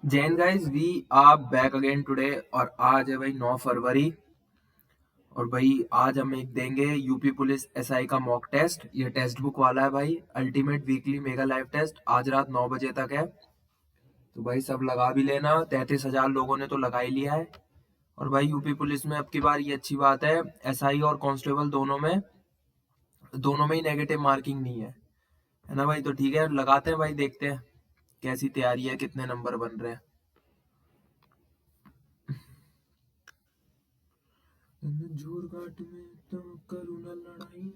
Jain guys we are back again today. और आज है भाई 9 फरवरी। और भाई आज हम एक देंगे यूपी पुलिस एसआई का मॉक टेस्ट। ये टेक्स्ट बुक वाला है भाई, ultimate weekly mega live test. आज रात 9 बजे तक है, तो भाई सब लगा भी लेना। 33,000 लोगों ने तो लगा ही लिया है। और भाई यूपी पुलिस में अब की बार ये अच्छी बात है, एसआई और कांस्टेबल दोनों में ही नेगेटिव मार्किंग नहीं है ना भाई। तो ठीक है, लगाते हैं भाई, देखते हैं कैसी तैयारी है, कितने नंबर बन रहे हैं। जोर घाट में तो करूँ ना लड़ाई।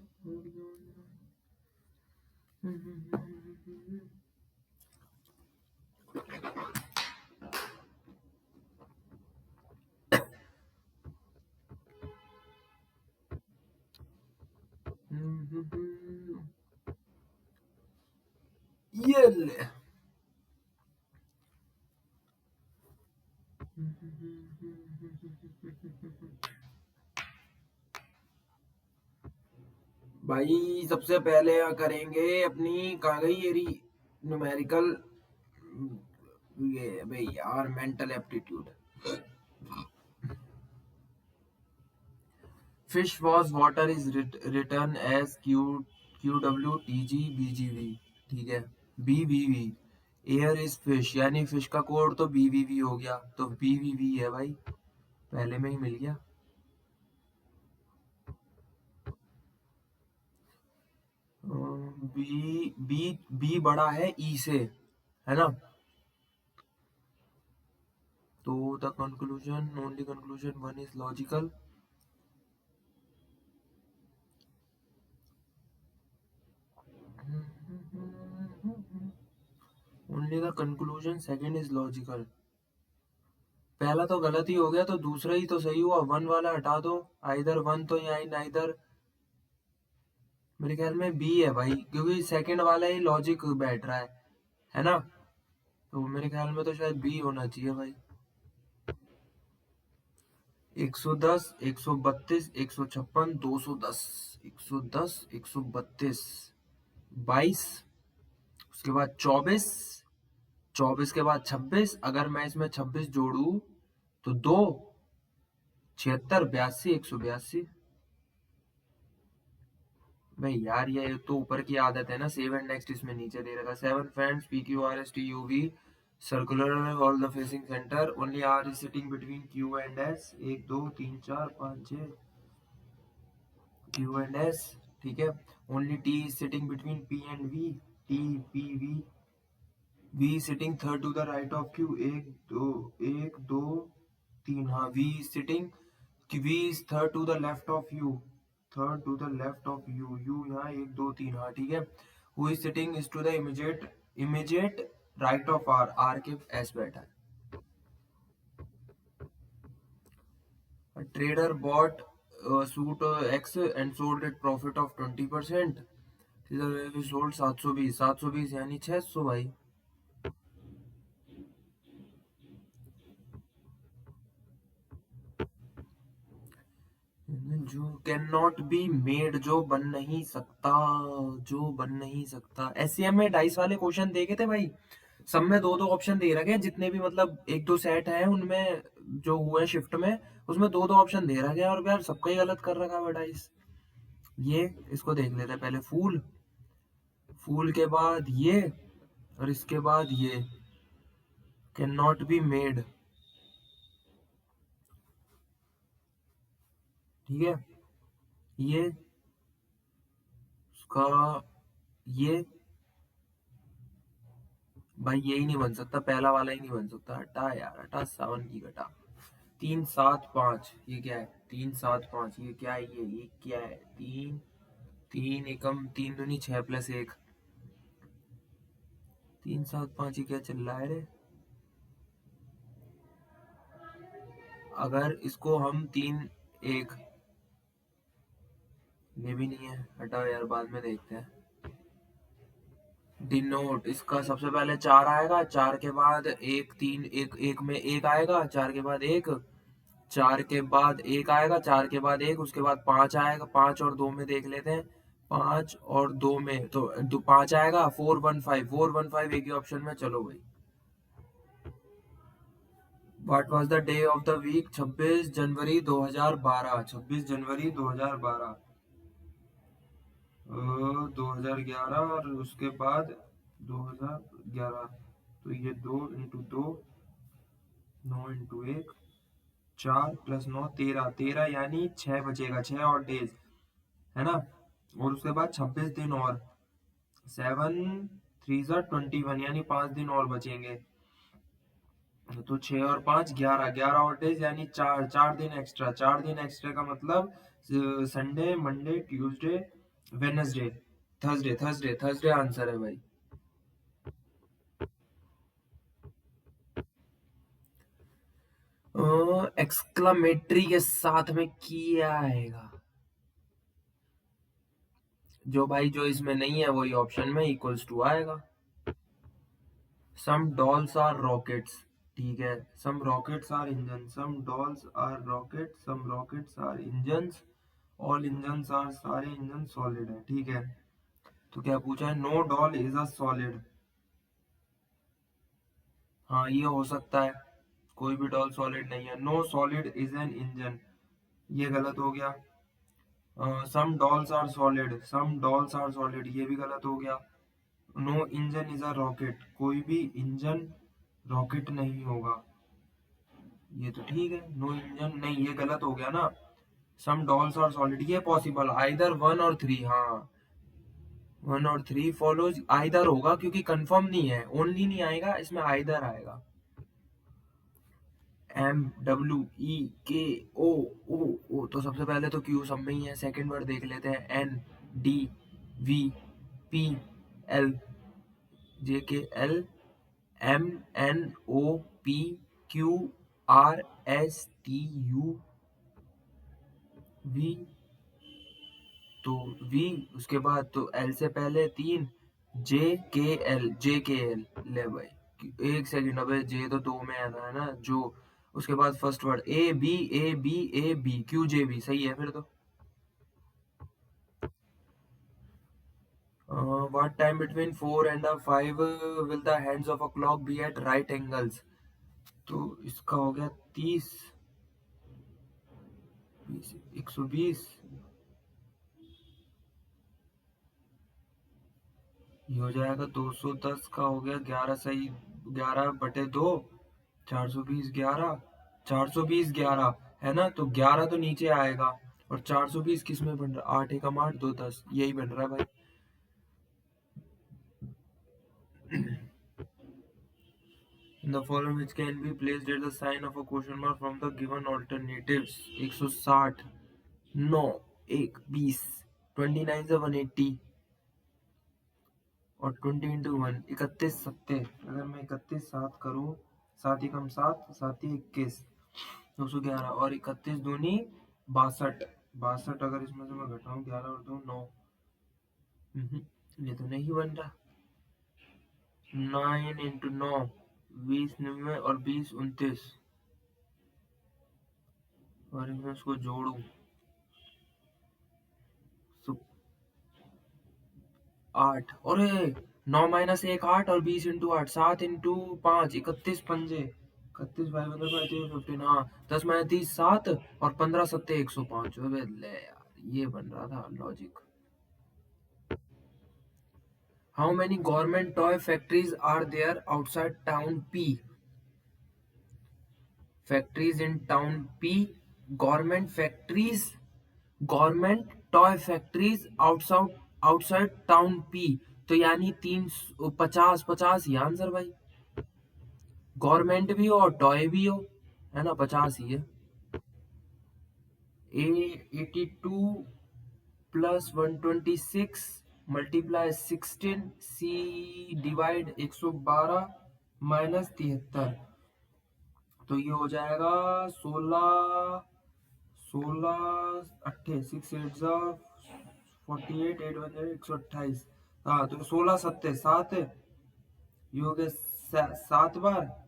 ये ले भाई, सबसे पहले करेंगे अपनी, कहाँ गई ये न्यूमेरिकल, ये भाई यार mental aptitude. Fish was water is return as QWTGBGV। ठीक है, BVV। एयर इज फिश, यानी फिश का कोड तो BVV हो गया, तो BVV है भाई, पहले में ही मिल गया। बी बी बी बड़ा है ई से, है ना। तो the conclusion, only conclusion one is logical. Only the conclusion second is logical. पहला तो गलत ही हो गया, तो दूसरा ही तो सही हुआ। वन वाला हटा दो, आइदर वन तो यहाँ ना इधर। मेरे ख्याल में बी है भाई, क्योंकि सेकंड वाला ही लॉजिक बैठ रहा है ना। तो मेरे ख्याल में तो शायद बी होना चाहिए भाई। 110, 132, 156, 210, 110, 132, 22, उसके बाद 24, 24 के बाद 26। अगर मैं इसमें 26 जोड़ू तो 2, 76, 82, 182। भाई यार, ये तो ऊपर की आदत है ना, सेव एंड नेक्स्ट इसमें नीचे दे रखा। 7 fans PQRSTUV circular all the facing center, only R is sitting between Q and S। 1 2 3 4 5 6 Q and S। ठीक है, only T is sitting between P and V। T P V, V sitting third to the right of Q। 1 2 3, हाँ V is sitting, V is third to the left of U। Third to the left of U, U यहाँ 1 2 3, हाँ ठीक है। Who is sitting is to the immediate right of R, R के S बैठा है। Trader bought suit X and sold at profit of 20%। Sold 720, 720 यानी 600 भाई। जो कैन नॉट बी मेड, जो बन नहीं सकता, जो बन नहीं सकता। SCM में डाइस वाले क्वेश्चन देखे थे भाई, सब में दो दो ऑप्शन दे रखे हैं, जितने भी मतलब एक दो सेट है उनमें जो हुए शिफ्ट में, उसमें दो दो ऑप्शन दे रखे हैं, और यार सबका ही गलत कर रखा है डाइस। ये इसको देख लेते हैं पहले। फूल, फूल के बाद ये, और इसके बाद ये, कैन नॉट बी मेड। ठीक है, ये उसका, ये भाई यही नहीं बन सकता, पहला वाला ही नहीं बन सकता। हटा यार हटा, 7 की घटा। 3 7 5, ये क्या है? 3 7 5, ये क्या है? ये क्या है? 3 3 एकम 3 दूनी 6 प्लस 1। 3 7 5, ये क्या चल रहा है रे? अगर इसको हम 3 1, ये भी नहीं है, हटाओ यार, बाद में देखते हैं। डिनोट, इसका सबसे पहले 4 आएगा, 4 के बाद 1 3, एक एक में 1 आएगा, 4 के बाद 1, 4 के बाद 1 आएगा, 4 के बाद 1, उसके बाद 5 आएगा। 5 और 2 में देख लेते हैं, 5 और 2 में तो 5 आएगा। 4 1 5, 4 1 5 एक ही ऑप्शन में, चलो भाई। What was the day of the week? 26 जनवरी 2012। 26 जनवरी 2012। 2011 और उसके बाद 2011। तो ये 2 × 2, 9 × 1, 4 + 9 13। 13 यानी 6 बचेगा, 6 और डेज है ना। और उसके बाद 26 दिन और 7 3 21 यानी 5 दिन और बचेंगे। तो 6 और 5 11, 11 और डेज यानी 4 दिन एक्स्ट्रा। 4 दिन एक्स्ट्रा का मतलब Sunday, Monday, Tuesday, Wednesday, Thursday. Thursday Thursday answer है भाई। एक्सक्लामेटरी के साथ में किया आएगा। जो भाई जो इसमें नहीं है वही ऑप्शन में इक्वल्स टू आएगा। Some dolls are rockets. ठीक है, some rockets are engine, some dolls are rocket, some rockets are engines, all engines are, सारे इंजन सॉलिड है। ठीक है, तो क्या पूछा है? No doll is a solid. हाँ ये हो सकता है, कोई भी डॉल सॉलिड नहीं है। No solid is an engine, ये गलत हो गया। Some dolls are solid, some dolls are solid, ये भी गलत हो गया। No engine is a rocket, कोई भी इंजन रॉकेट नहीं होगा, ये तो ठीक है। नो इंजन नहीं, ये गलत हो गया ना। सम डॉल्स आर सॉलिड, ये पॉसिबल आइदर 1 और 3। हाँ 1 और 3 फॉलोज आइदर होगा, क्योंकि कंफर्म नहीं है, ओनली नहीं आएगा इसमें, आइदर आएगा। MWEKO, तो सबसे पहले तो क्यू सब में ही है। सेकंड वर्ड देख लेते हैं, NDVPLJKLMNOPQRSTUV। तो V, उसके बाद तो L से पहले 3, JKL ले भाई। एक सेकंड, अबे J तो 2 में आना है ना जो। उसके बाद first word A B QJB, सही है फिर तो। What time between 4 and 5 will the hands of a clock be at right angles? तो इसका हो गया 30, 120, ये हो जाएगा 210 का हो गया 11, सही 11/2, 420, 11, 420, 11 है ना। तो 11 तो नीचे आएगा, और 420 किस में बन रहा? 8 एकम 8, 2 10, यही बन रहा है भाई। In the following which can be placed at the sign of a question mark from the given alternatives? 160, 9, 1, 20, 29 से 180, और 20 × 1, 31 7। अगर मैं 31 7 करूँ, 7 × 7, 7 × 21, 211, और 31 दूनी 62। 62 अगर इसमें से मैं घटाऊँ, 11 और 2 9। ये तो नहीं बन रहा। 9 × 9, 20 90, और 20 29, और मैं उसको जोड़ू, 8, और 9 - 1 8, और 20 × 8 7 × 5 31 पंजे, 31 5 15। हाँ 10 - 30 7, और 15 7 105। ले यार, ये बन रहा था logic. How many government toy factories are there outside town P? Factories in town P, government factories, government toy factories outside outside town P। तो यानी 350 50 ही आंसर भाई। गवर्नमेंट भी हो और टॉय भी हो, है ना, 50 ही है। A82 + 126 × 16, C divide 112 -73। तो ये हो जाएगा 16, 16 8 6 8 48, 8 1 128। हाँ तो 16 7 7, ये हो गया 7 बार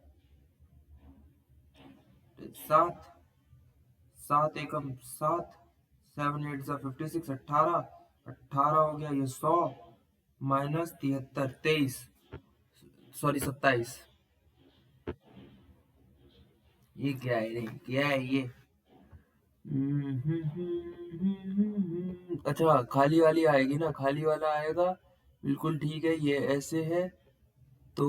7, 7 एकम 7, 7 8 56, 18, 18 हो गया ये 100 -73, 23, सॉरी 27। ये क्या है रे, क्या है ये? अच्छा, खाली वाली आएगी ना, खाली वाला आएगा। बिल्कुल ठीक है, ये ऐसे है तो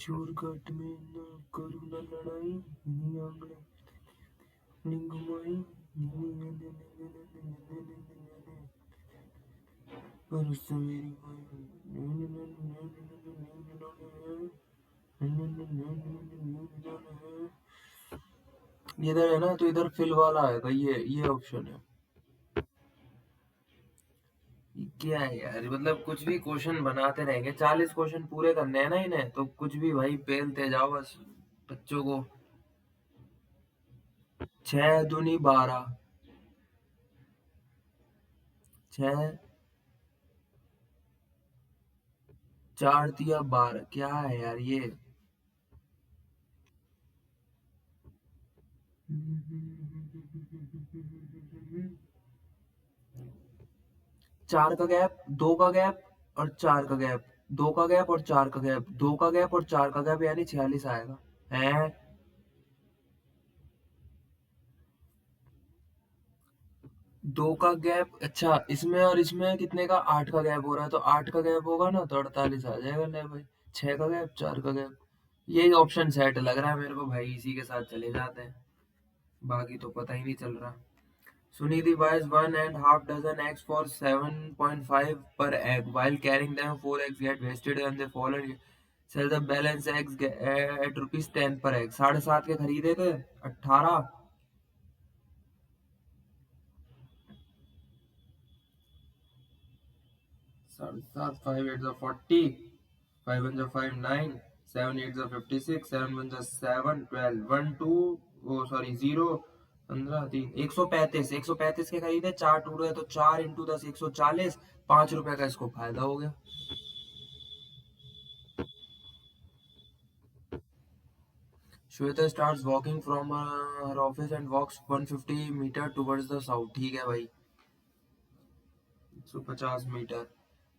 चोर काट में ना करूँ ना लड़ाई, नी आंगड़े नी घुमाई, पर उससे मेरी इधर है ना, तो इधर फिल वाला आएगा, ये ऑप्शन है। ये क्या है यार, मतलब कुछ भी क्वेश्चन बनाते रहेंगे, 40 क्वेश्चन पूरे करने हैं ना इन्हें, तो कुछ भी भाई पेलते जाओ बस बच्चों को। 6 दूनी 12, 6 4 तिया 12, क्या है यार ये? 4 का गैप, 2 का गैप और 4 का गैप, 2 का गैप और 4 का गैप, 2 का गैप और 4 का गैप, यानी 46 आएगा है। 2 का गैप, अच्छा इसमें और इसमें कितने का, 8 का गैप हो रहा है, तो 8 का गैप होगा ना तो 48 आ जाएगा। ले भाई, 6 का गैप, 4 का गैप, यही ऑप्शन सेट लग रहा है मेरे को भाई, इसी के साथ चले जाते हैं, बाकी तो पता ही नहीं चल रहा। Sunidhi buys 1.5 dozen eggs for 7.5 per egg. While carrying them, 4 eggs get wasted and they fall and sell the balance eggs at rupees 10 per egg. 7.5 के खरीदे थे, 18, 7.5, 5 8 are 40, 5 1 are 5 9, 7 8 are 56, 7 1 are 7 12, 1 2, oh sorry 0 15 3, 135, 135 के खरीदे, 4 टूट गए तो 4 into 10 140, ₹5 का इसको फायदा हो गया। श्वेता starts walking from her office and walks 150 metre towards the south, ठीक है भाई, 150 metre.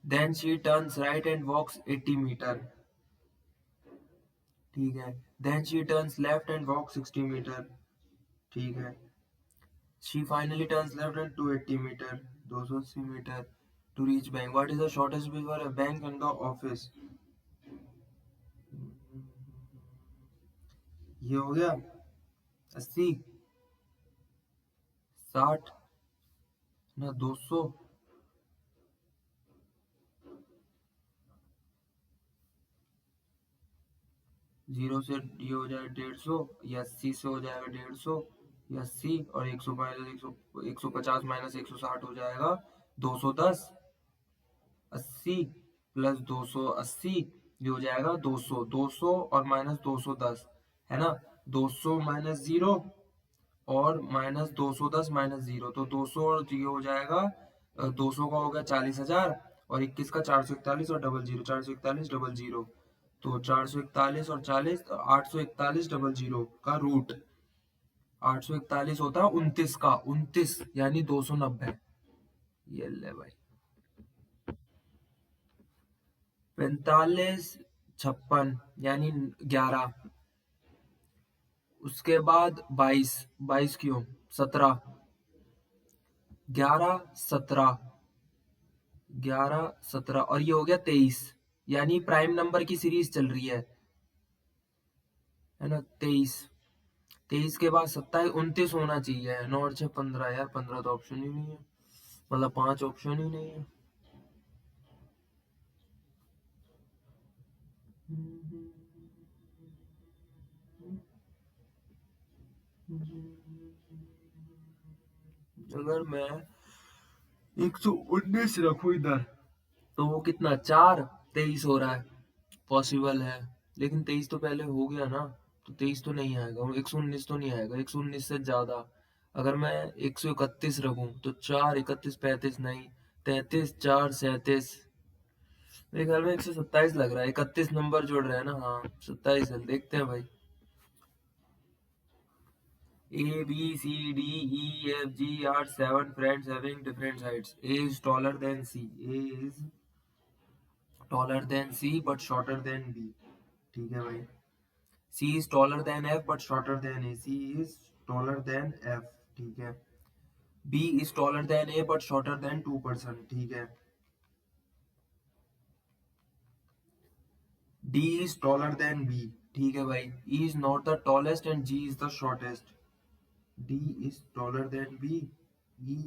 Then she turns right and walks 80 metre, ठीक है। Then she turns left and walks 60 metre, ठीक है। She finally turns left and 280 metre, 280 metre to reach bank. What is the shortest way for a bank and the office? ये हो गया 80, 60 ना 200, 0 से ये हो जाएगा 150, या 80 से हो जाएगा 150, या 80 और 100 माइनस 150 माइनस 160 हो जाएगा 210, 80 प्लस 280, ये हो जाएगा 200, 200 और माइनस 210, है ना। 200 माइनस 0 और माइनस 210 माइनस 0, तो 200 और ये हो जाएगा 200 का हो गया 40,000, और 21 का 441 और डबल जीरो, 441 डबल जीरो, तो 441 और 40, तो 841 डबल जीरो का रूट, 841 होता है 29 का, 29 यानी 290। ये ले भाई, 45 56 यानी 11, उसके बाद 22, 22 क्यों, 17, 11 17, 11 17 और ये हो गया 23, यानी प्राइम नंबर की सीरीज चल रही है ना। 23, 23 के बाद 27, 29 होना चाहिए, 9 और 6 15, यार 15 तो ऑप्शन ही नहीं है, मतलब 5 ऑप्शन ही नहीं है। अगर मैं 119 रखू इधर, तो वो कितना, 4, 23 हो रहा है, पॉसिबल है, लेकिन 23 तो पहले हो गया ना, तो 23 तो नहीं आएगा, 119 तो नहीं आएगा, 119 से ज्यादा। अगर मैं 131 रखूं तो 4 31 35 नहीं, 33 4 37, मेरे ख्याल में 127 लग रहा है, 31 नंबर जोड़ रहे हैं ना, हाँ 27 है, देखते हैं भाई। A B C D E F G are 7 friends having different heights. A is taller than C. A is taller than C but shorter than B. ठीक है भाई। C is taller than F but shorter than A. C is taller than F, ठीक है। B is taller than A but shorter than 2%, ठीक है। D is taller than B, ठीक है भाई। E is not the tallest and G is the shortest. D is taller than B, E,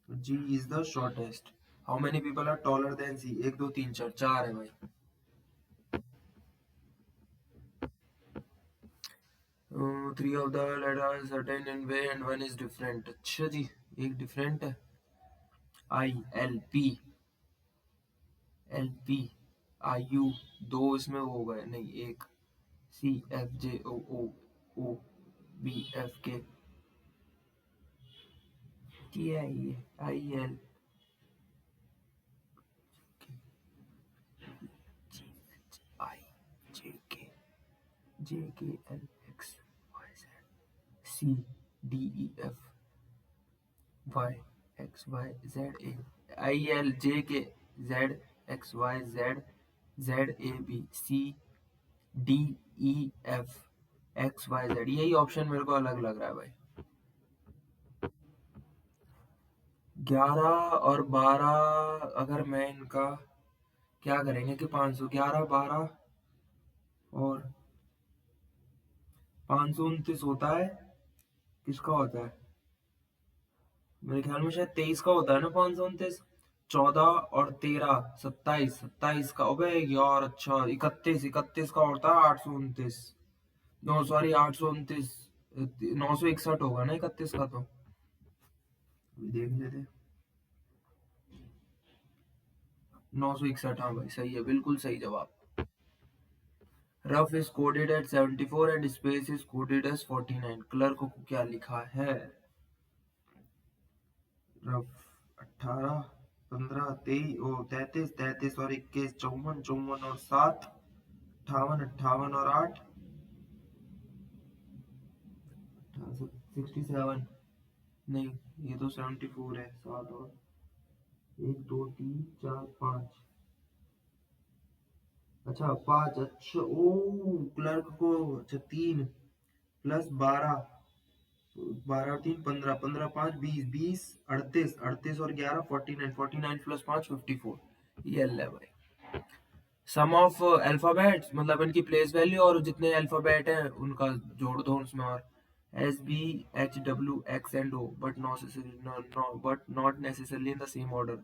G is the shortest. How many people are taller than C? 1 2 3 4, 4 है भाई। Three of the letter are certain in way and one is different. अच्छा जी, एक different है। I L P, L P I U, दो इसमें हो गए नहीं, एक। C F J O O O B F K, T I L G H I J K L X Y Z C D E F Y X Y Z A I L J K Z X Y Z Z A B C D E F X Y Z। यही option मेरे को अलग लग रहा है भाई। 11 और 12, अगर मैं इनका क्या करेंगे कि 500, 11 12 और 529 होता है, किसका होता है? मेरे ख्याल में शायद 23 का होता है ना 529। 14 और 13 27, 27 का, अबे यार अच्छा 31, 31 का होता है 829। नो सॉरी 829, 961 होगा ना 31 का तो। देख लेते। 961, हाँ भाई सही है, बिल्कुल सही जवाब। Rough is coded at 74 and space is coded as 49। Clerk को क्या लिखा है? रफ 18 15 23 ओ 33 33 और 21 54 54 और 7 58 58 और 8 67, नहीं ये तो 74 है। 7 और 1 2 3 4 5, अच्छा 5, अच्छा ओ क्लर्क को, अच्छा 3 प्लस 12, 12 और 3 15, 15 5 20 20 38 38 और 11 49, 49 प्लस 5 54। ये है भाई। सम ऑफ अल्फाबेट्स मतलब इनकी प्लेस वैल्यू और जितने अल्फाबेट हैं उनका जोड़ दो उसमें। और S B H W X and O but not necessarily in the same order.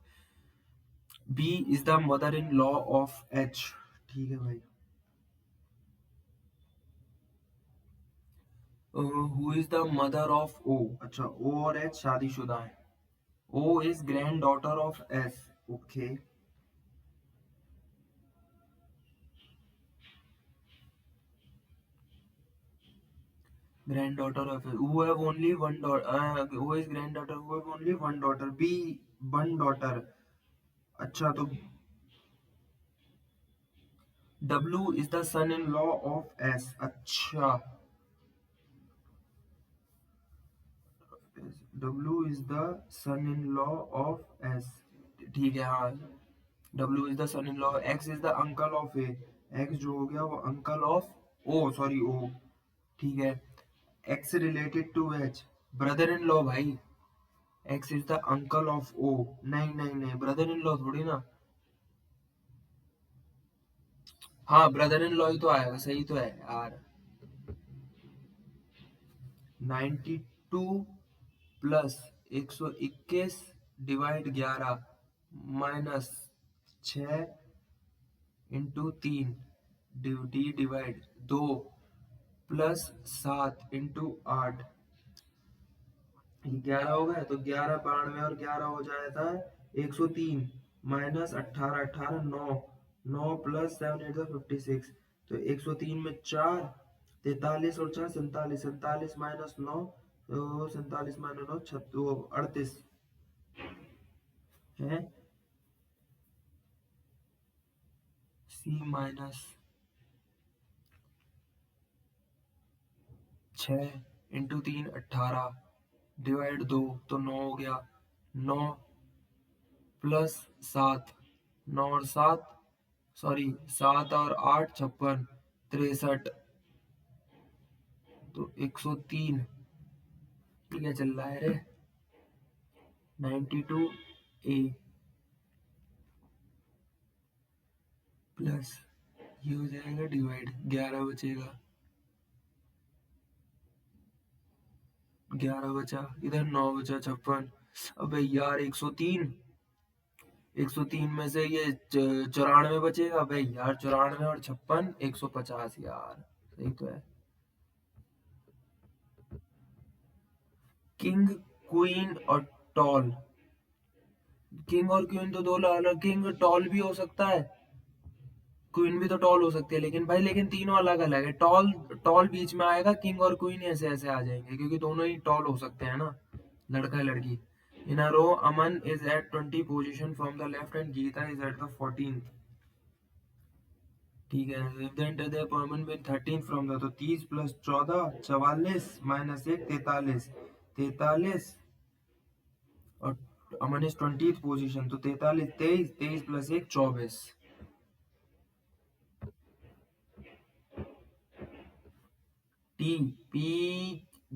B is the mother in law of H, ठीक है भाई। Who is the mother of O, अच्छा ओ और एच शादीशुदा है। O is granddaughter of S, okay. Granddaughter of who have only one daughter, who is granddaughter who have only one daughter, B one daughter। अच्छा तो W is the son-in-law of S, अच्छा W is the son-in-law of S, ठीक है हाँ। W is the son-in-law, X is the uncle of A, X जो हो गया वो uncle of O, sorry O, ठीक है। X related to H, brother in law भाई। X is the uncle of O, नहीं नहीं नहीं ब्रदर इन लॉ थोड़ी ना। हाँ ब्रदर इन लॉ ही तो आएगा, सही तो है यार। 92 plus 121 divide 11 minus 6 into 3 D divide 2 plus 7 into 8। 11 हो गया तो 11 92 और 11 हो जाता है 103 माइनस 18 18 9 9 प्लस 7 8 56। तो 103 में 4 43 और 4 47 47 माइनस 9 तो 47 माइनस 9 38 है। सी माइनस 6 इंटू 3 18 डिवाइड 2 तो 9 हो गया। 9 प्लस 7, 9 और 7 सॉरी 7 और 8 56 63, तो 103, ठीक है चल रहा है रे। 92A प्लस ये हो जाएगा डिवाइड, 11 बचेगा, 11 बचा, इधर 9 बचा, 56। अबे यार 103, 103 में से ये 94 बचेगा। अबे यार 94 और 56, 150 यार, सही तो है। किंग, क्वीन और टॉल, किंग और क्वीन तो दो अलग, किंग टॉल भी हो सकता है, क्वीन भी तो टॉल हो सकती है, लेकिन भाई लेकिन तीनों अलग अलग है। टॉल, टॉल बीच में आएगा, किंग और क्वीन ऐसे ऐसे आ जाएंगे, क्योंकि दोनों ही टॉल हो सकते हैं ना, लड़का है लड़की। In a row Aman is at 20 position from the left and Gita is at the 14th, ठीक है। then the Aman with 13 from the, तो 30 प्लस 14, 44 माइनस 1, 43, 43, और अमन इज 20th पोजीशन, तो 43, 23, 23 plus 1, 24। T, P,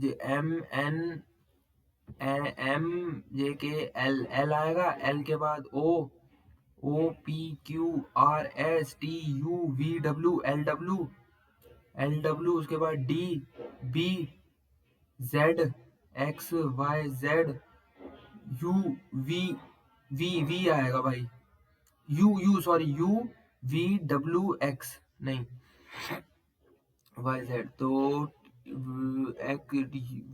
M, N, M, J K, L, L आएगा, L के बाद O, O P Q R S T U V W, L W, L W, उसके बाद D, B, Z, X Y Z, U, V, V आएगा भाई, U U sorry U, V W X, नहीं Y Z, तो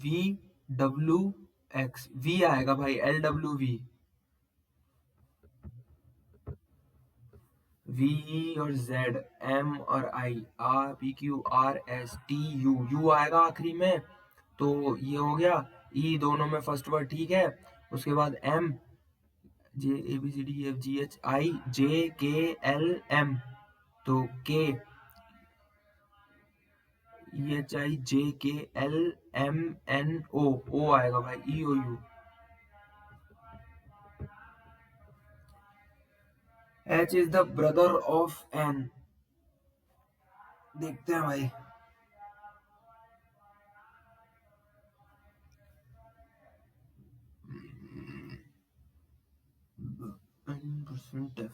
V W X, V आएगा भाई, L W V, V और Z, M और I, R P Q R S T U, U आएगा आखिरी में, तो ये हो गया। ई दोनों में फर्स्ट वर्ड, ठीक है। उसके बाद M, J A B C D F G H I J K L M, तो के, E H I J K L M N O, O आएगा भाई, E O U. H is the brother of N, देखते हैं भाई। Percent F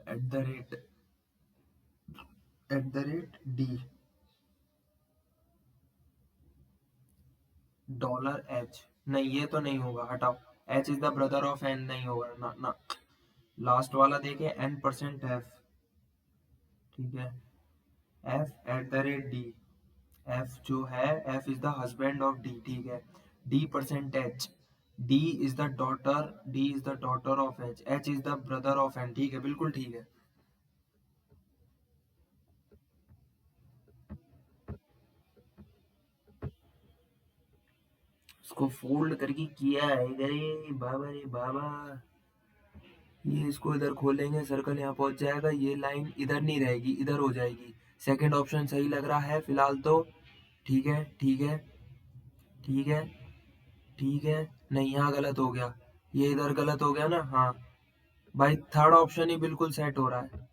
at the rate, at the rate D, dollar H, नहीं ये तो नहीं होगा, हटाओ। H is the brother of N नहीं होगा ना ना। लास्ट वाला देखे, एन परसेंट एफ, ठीक है। F at the rate D, F जो है, F is the husband of D, ठीक है। D percent H, D is the daughter, D is the daughter of H, H is the brother of N, ठीक है बिल्कुल ठीक है। इसको फोल्ड करके किया है, अरे बाबा रे बाबा, ये इसको इधर खोलेंगे, सर्कल यहाँ पहुंच जाएगा, ये लाइन इधर नहीं रहेगी, इधर हो जाएगी। सेकंड ऑप्शन सही लग रहा है फिलहाल तो, ठीक है ठीक है ठीक है ठीक है। नहीं यहाँ गलत हो गया, ये इधर गलत हो गया ना, हाँ भाई थर्ड ऑप्शन ही बिल्कुल सेट हो रहा है,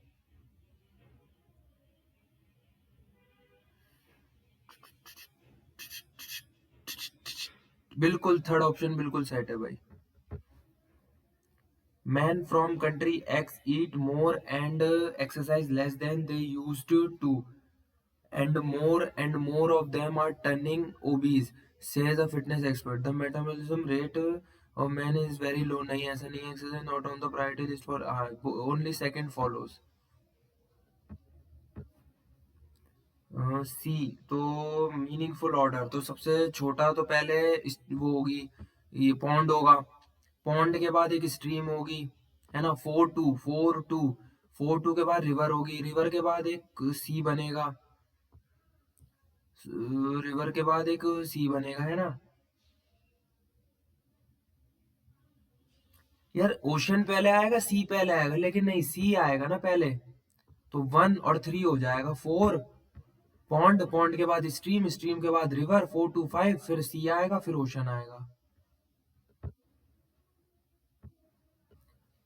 बिल्कुल थर्ड ऑप्शन बिल्कुल सेट है भाई। Man from country X eat more and exercise less than they used to, and more of them are turning obese, says a fitness expert. The metabolism rate of men is very low. नहीं ऐसा नहीं है, exercise not on the priority list for only second follows. सी, तो meaningful order, तो सबसे छोटा तो पहले वो होगी, ये पॉन्ड होगा, पॉन्ड के बाद एक स्ट्रीम होगी, है ना, 4-2 4-2, 4-2 के बाद रिवर होगी, रिवर के बाद एक सी बनेगा, रिवर के बाद एक सी बनेगा, है ना। यार ओशन पहले आएगा सी पहले आएगा, लेकिन नहीं सी आएगा ना पहले, तो 1 और 3 हो जाएगा, 4 पॉन्ड, पॉन्ड के बाद स्ट्रीम, स्ट्रीम के बाद रिवर, 4-5, फिर सी आएगा, फिर ओशन आएगा।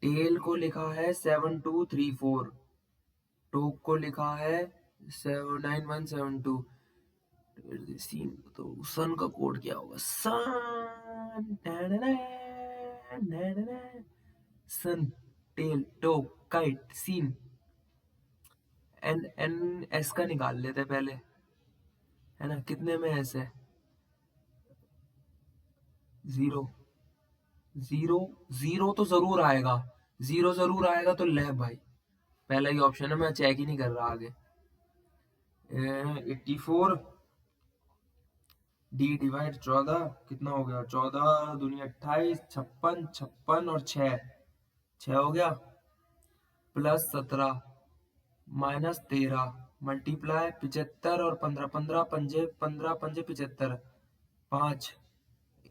टेल को लिखा है 7234, टोक को लिखा है 9172। सीन तो सन का कोड क्या होगा? Sun sun tail toe kite scene. N N S का निकाल लेते पहले, है ना? कितने में एस है? जीरो। जीरो जीरो तो जरूर आएगा, जीरो जरूर आएगा तो ले भाई, पहला ही ऑप्शन है, मैं चेक ही नहीं कर रहा आगे। 84 डी डिवाइड 14 कितना हो गया? 14 दूनी 28, 56, 56 और 6, 6 हो गया, प्लस 17 माइनस 13 मल्टीप्लाई 75 और 15, 15 पंजे 15 पंजे 75, 5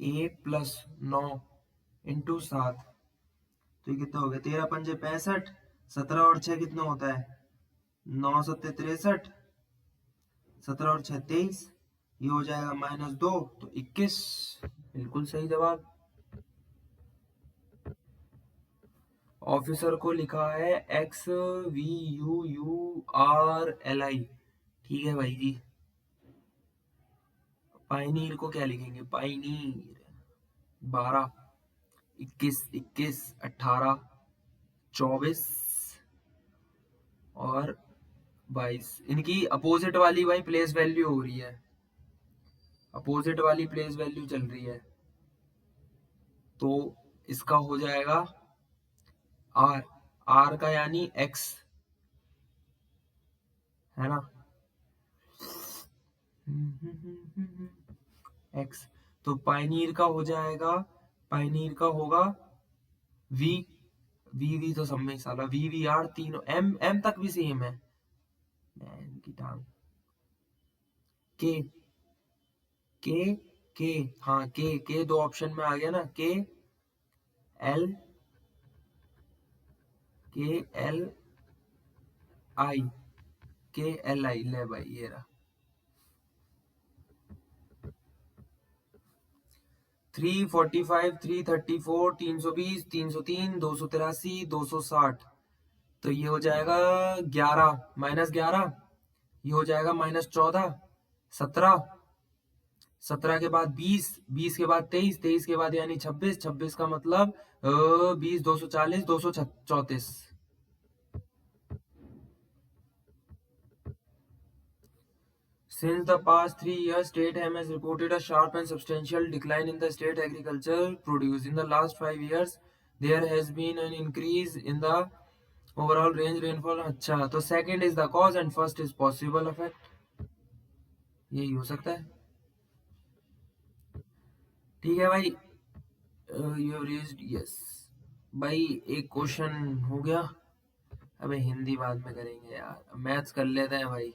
1 प्लस 9 इंटू 7, तो ये कितना हो गया? 13 पंजे 65, 17 और 6 कितना होता है? 9 सत्ते 63, 17 और 6 23, ये हो जाएगा -2 तो 21। बिल्कुल सही जवाब। ऑफिसर को लिखा है XVUURLI, ठीक है भाई जी। पाइनीर को क्या लिखेंगे? पाइनीर 12, 21, 21, 18, 24 और 22। इनकी अपोजिट वाली भाई प्लेस वैल्यू हो रही है, अपोजिट वाली प्लेस वैल्यू चल रही है, तो इसका हो जाएगा आर, आर का यानी एक्स, है ना? एक्स, तो पाइनीर का हो जाएगा, पाइनीर का होगा वी, वी तो सब में साला वी वी आर तीनों, एम एम तक भी सेम है, मैन की टांग। के के के हाँ के दो ऑप्शन में आ गया ना, के एल, के एल आई, के एल आई, ले भाई ये रहा। 345, 334, 320, 303, 283, 260, तो ये हो जाएगा 11 -11, ये हो जाएगा -14, 17, 17 के बाद 20, 20 के बाद 23, 23 के बाद यानी 26, 26 का मतलब 20, 240, 234। Since the past 3 years, state has reported a sharp and substantial decline in the state agriculture produce. In the last 5 years, there has been an increase in the overall range rainfall. अच्छा, तो second is the cause and first is possible effect. यही हो सकता है। ठीक है भाई, you raised yes. भाई एक क्वेश्चन हो गया, अबे हिंदी बाद में करेंगे यार, मैथ्स कर लेते हैं भाई।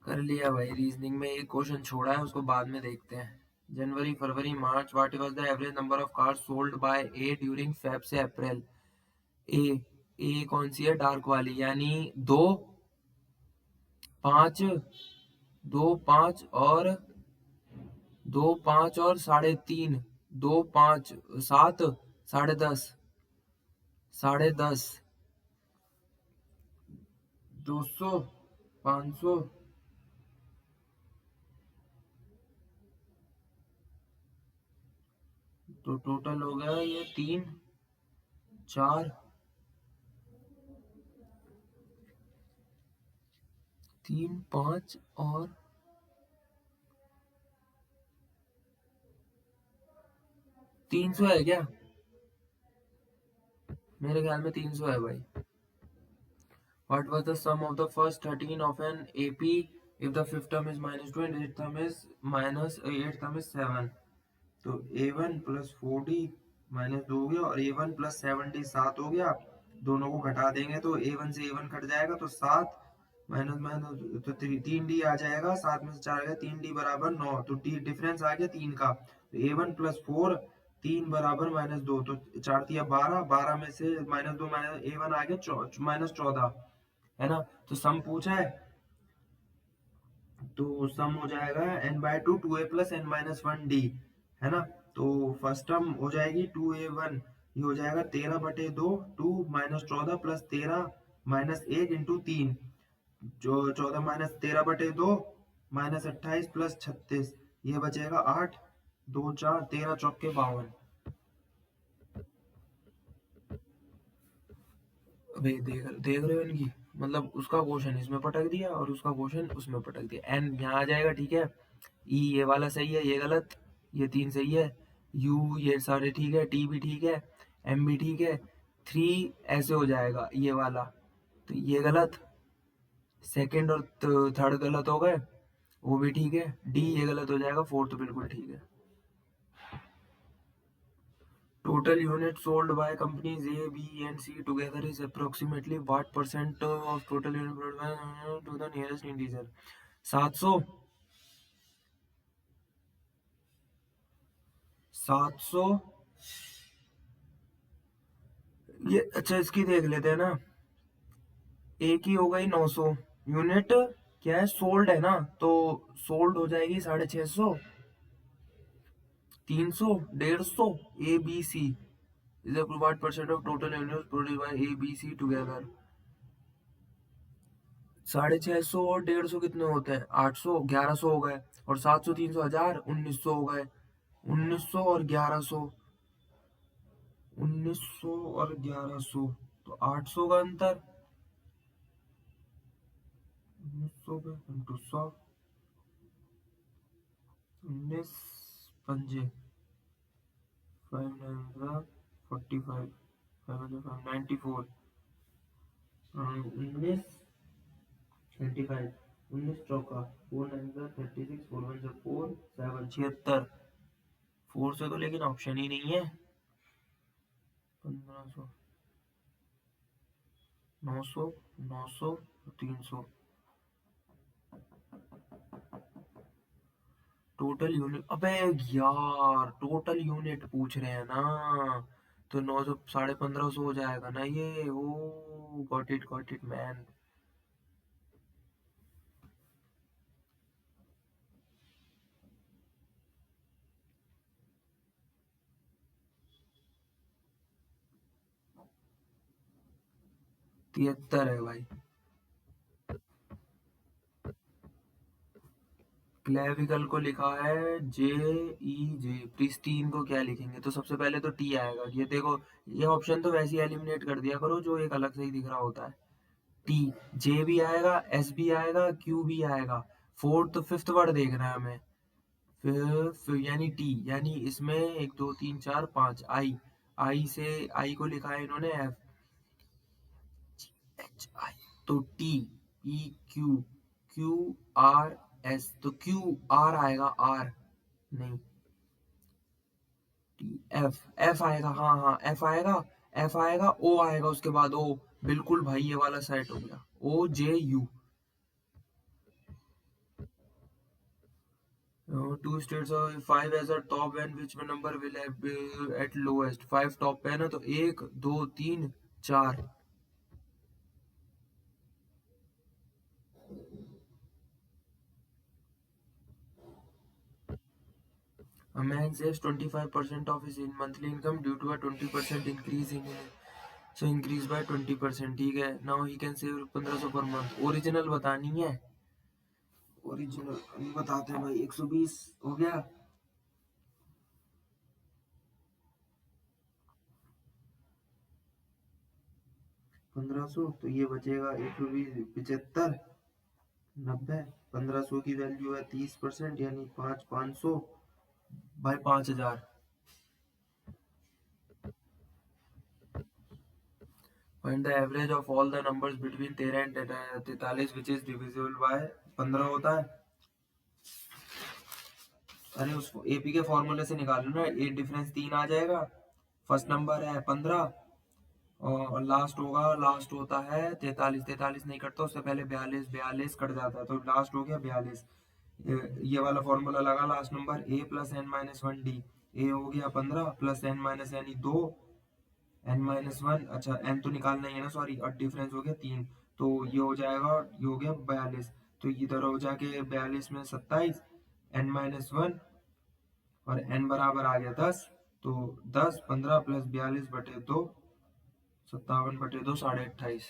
कर लिया भाई, रीजनिंग में एक क्वेश्चन छोड़ा है, उसको बाद में देखते हैं। जनवरी फरवरी मार्च, what was the average number of cars sold by A during Feb से अप्रैल? ए कौन सी है? डार्क वाली, यानी 2, 5, 2, 5 और 2, 5 और 3.5, 2, 5, 7, 10.5, 10.5, 200, 500, तो टोटल हो गया ये 3, 4, 3, 5 और 300 है क्या? मेरे ख्याल में 300 है भाई। What was the sum of the first 13 of an AP if the fifth term is -2 and eighth term is eighth term is 7? तो A1 प्लस 40 -2 हो गया और A1 प्लस 70 7 हो गया, दोनों को घटा देंगे तो A1 से A1 कट जाएगा, तो 7 माइनस माइनस तो 3D आ जाएगा, 7 में से 4 गया, 3D बराबर 9, तो डी डिफरेंस आ गया 3 का, तो A1 प्लस 4, 3 बराबर -2, तो 4 तिया 12, 12 में से -2 माइनस A1 आ गया -14, है ना? तो सम पूछा है, तो सम हो जाएगा n/2 2a प्लस n-1d, है ना? तो फर्स्ट टर्म हो जाएगी 2a1, ये हो जाएगा 13/2, 2 -14 प्लस 13 -1 इंटू 3, जो 14 - 13/2 -28 + 36, ये बचेगा 8, 2 4 13 चौके 52। अबे देख देख रहे हो इनकी, मतलब उसका क्वेश्चन इसमें पटक दिया और उसका क्वेश्चन उसमें पटक दिया। एन यहाँ आ जाएगा, ठीक है। ई ये वाला सही है, ये गलत, ये 3 सही है। यू ये सारे ठीक है, टी भी ठीक है, एम भी ठीक है। 3 ऐसे हो जाएगा ये वाला, तो ये गलत। सेकंड और थर्ड गलत हो गए, वो भी ठीक है। डी ये गलत हो जाएगा, फोर्थ तो बिल्कुल ठीक है। Total units sold by companies A, B, and C together is approximately what percent of total unit production to the nearest integer? 700, 700। ये अच्छा, इसकी देख लेते हैं ना। ए की हो गई 900 यूनिट, क्या है सोल्ड है ना, तो सोल्ड हो जाएगी 650, 300, 150। A B C is what percent of total units produced by A, B, C together? 650 और 150 कितने होते हैं? 800, 1100 हो गए। और 700, 300, 1000, 1900 हो गए। 1900 और 1100, 1900 और 1100, तो 800 का अंतर। 1900 का इंटू 100, 19 पंजे 5 9 45, 594, 19 25, 19 चौका 4 9 36, 4 1 4 7 76। 4 से तो लेकिन ऑप्शन ही नहीं है। 1500, 900, 900, 300। टोटल यूनिट, अबे यार टोटल यूनिट पूछ रहे हैं ना, तो 900 1550 हो जाएगा ना ये। ओ गॉट इट मैन। 73 है भाई। क्लेविकल को लिखा है JEJ, प्रिस्टीन को क्या लिखेंगे? तो सबसे पहले तो टी आएगा, ये देखो। ये ऑप्शन तो वैसे ही एलिमिनेट कर दिया करो जो एक अलग से ही दिख रहा होता है। टी, जे भी आएगा, एस भी आएगा, क्यू भी आएगा। फोर्थ तो फिफ्थ वर्ड देखना है हमें। फिर यानी टी, यानी इसमें 1 2 3 4 5 आई। आई से आई को लिखा है इन्होंने एफ एच आई, तो T P Q, Q R S, तो क्यू आर आएगा, आर नहीं, टी एफ, एफ आएगा, हाँ हाँ एफ आएगा। एफ आएगा, ओ आएगा उसके बाद ओ। बिल्कुल भाई, ये वाला सेट हो गया। O J U. Two states और 5 as a top and which number will have at lowest? 5 top पे है ना, तो 1 2 3 4। A man saves 25% of his monthly income due to a 20% increase in, so increase by 20%, ठीक है। Now he can save 1500 per month। Original बतानी है, original बताते हैं भाई। 120 हो गया, 1500, तो ये बचेगा 120, 75, 90। 1500 की वैल्यू है 30%, यानी 500 भाई 5000। Find the average of all the numbers between 13 and 43 which is divisible by 15 होता है। अरे उसको एपी के फॉर्मूले से निकालो ना, एक डिफरेंस 3 आ जाएगा। फर्स्ट नंबर है 15 और लास्ट होगा, लास्ट होता है 43। 43 नहीं कटता, उससे पहले 42, 42 कट जाता है, तो लास्ट हो गया 42। ये वाला फॉर्मूला लगा, last number A plus N minus one D. A हो गया 15 plus N minus N 2, N minus one, अच्छा एन तो निकालना ही है ना, सॉरी, और डिफरेंस हो गया 3। तो ये हो जाएगा, ये हो गया 42। तो इधर हो जाके 42 में 27, एन माइनस वन, और एन बराबर आ गया 10। तो 10 15 plus 42/2, 57/2, 28.5।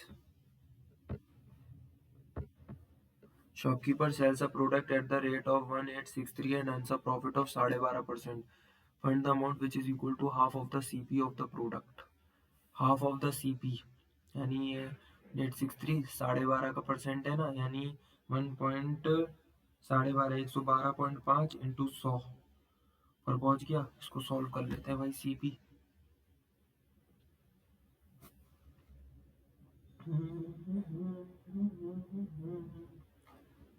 Shopkeeper sells a product at the rate of 1863 and earns a profit of 12.5%. Find the amount which is equal to half of the CP of the product. Half of the CP यानी ये 863 12.5 का percent है ना, यानी 1 point 12.5 112.5 into 100 पर पहुंच गया। इसको सॉल्व कर लेते हैं भाई। सीपी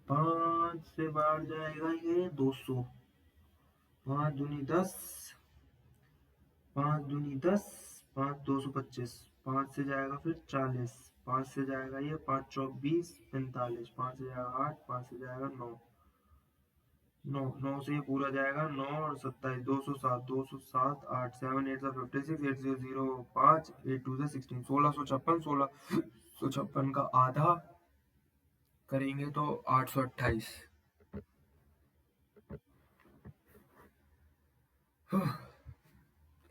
5 से बाहर जाएगा ये 200, 5 दूनी 10, 5 दूनी 10, 5 225, 5 से जाएगा फिर 40, 5 से जाएगा ये 5 चौक 20 45, 5 से जाएगा 8, 5 से जाएगा 9, 9 से ये पूरा जाएगा 9 और 27 207, 207 8 7 8 56 8 0 5 8 2 16 1656, 1656 का आधा करेंगे तो 828।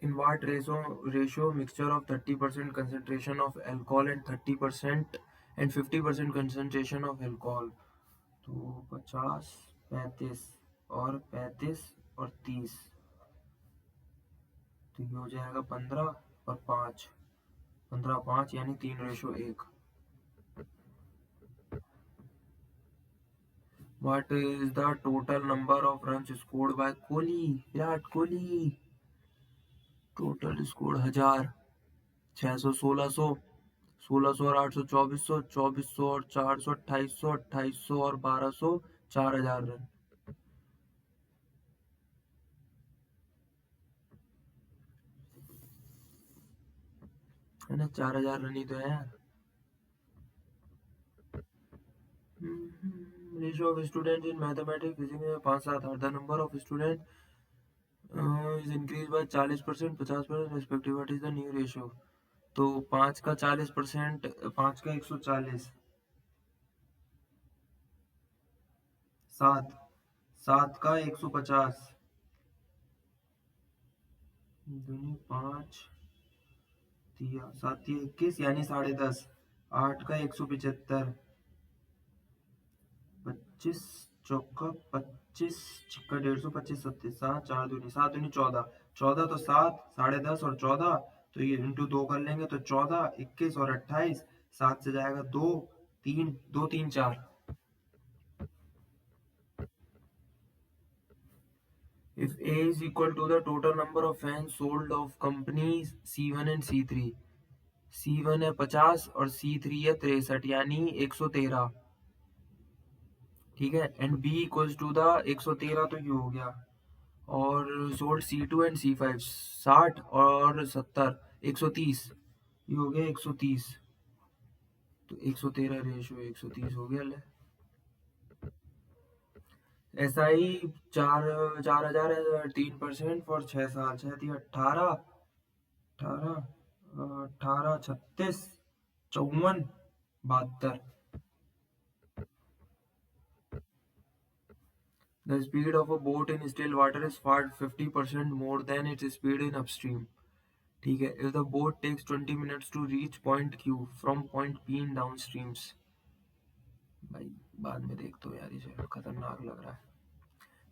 In what ratio mixture of 30% concentration of alcohol and 30% and 50% concentration of alcohol? तो 50 35 और 35 और 30, तो ये हो जाएगा 15 और 5, 15 5 यानी 3:1। What is the total number of runs scored by Kohli? Virat Kohli. Total score 1000, 600 1600, 1600 और 800 2400, 2400 और 400 2800, 2800 और 1200 4000 रन। है ना, 4000 रन ही तो है यार। Ratio of student in mathematics physics में 5-7 are the number of student is increased by 40% 50% respective. What is the new ratio? तो 5 का 40%, 5 का 140, 7 7 का 150 दूनी 5 दिया 7 21 यानी 10.5, 8 का 175, 25 चौका 25 छिक्का 150 25 27 7 4 दूनी 7 दूनी 14, 14 तो 7 10.5 और 14, तो ये इंटू 2 कर लेंगे तो 14 21 और 28, 7 से जाएगा 2 3 2 3 4। If A is equal to the total number of fans sold of companies C1 and C3, C1 है 50 और C3 है 63 यानी 113, ठीक है। And B equals to the 113 तो ये हो गया, और सोल्ड C2 एंड C5 60 और 70 130, ये हो गया 130, तो 113 रेशियो 130 हो गया। ले ऐसा ही 4000 है 3% फॉर 6 साल, 6 थी 18 18 18 36 54 72। The speed of a boat in still water is far 50% more than its speed in upstream, ठीक है। If the boat takes 20 minutes to reach point Q from point P in downstreams, भाई बाद में देख तो यार, इसे खतरनाक लग रहा है।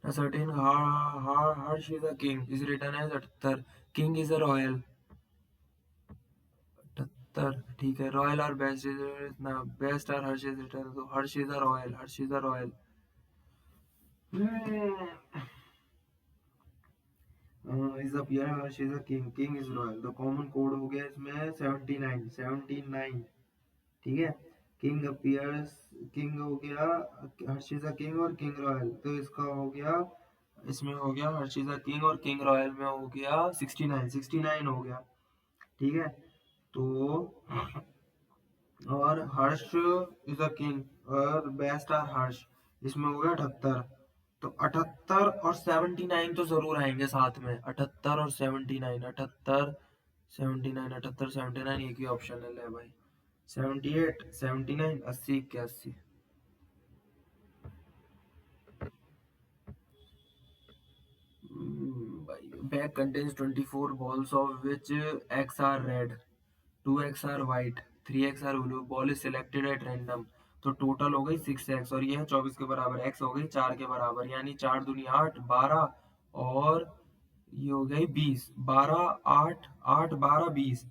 A certain Harsh is a king is written as 78, king is a royal 78, ठीक है। रॉयल और बेस्ट इज ना, बेस्ट और हर्ष इज written, तो Harsh is a royal, Harsh is a royal. Is a pier, Harsh is a king, king is royal. तो common code हो गया इसमें 79 79, ठीक है। किंग अपीयर्स, किंग हो गया हर्षिजा किंग और किंग रॉयल, तो इसका हो गया, इसमें हो गया हर्षिजा किंग और किंग रॉयल में हो गया 69 69 हो गया, ठीक है। तो और हर्ष इज अ किंग और बेस्ट आर हर्ष, इसमें हो गया 78, तो 78 और 79 तो जरूर आएंगे साथ में, 78 और 79, 78 79, 78 79 एक ही ऑप्शन है। ले भाई 78 79 80 81। Bag contains 24 balls of which X are red, 2X are white, 3X are blue. Ball is selected at random. तो टोटल हो गई 6x, और ये है 24 के बराबर, x हो गई 4 के बराबर, यानी 4 दूनी 8, 12, और ये हो गई 20, 12, 8, 8, 12, 20,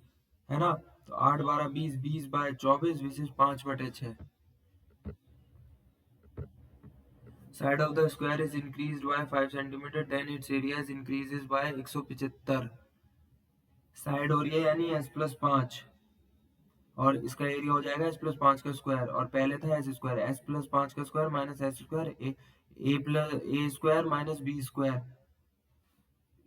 है ना। तो 8, 12, 20, 20/24 विशेष 5/6। Side of the square is increased by 5 cm, then its area is increases by 175। Side हो रही है यानी s+5, और इसका एरिया हो जाएगा s+5 का स्क्वायर, और पहले था s स्क्वायर, s+5 का square minus s square, a square minus b square.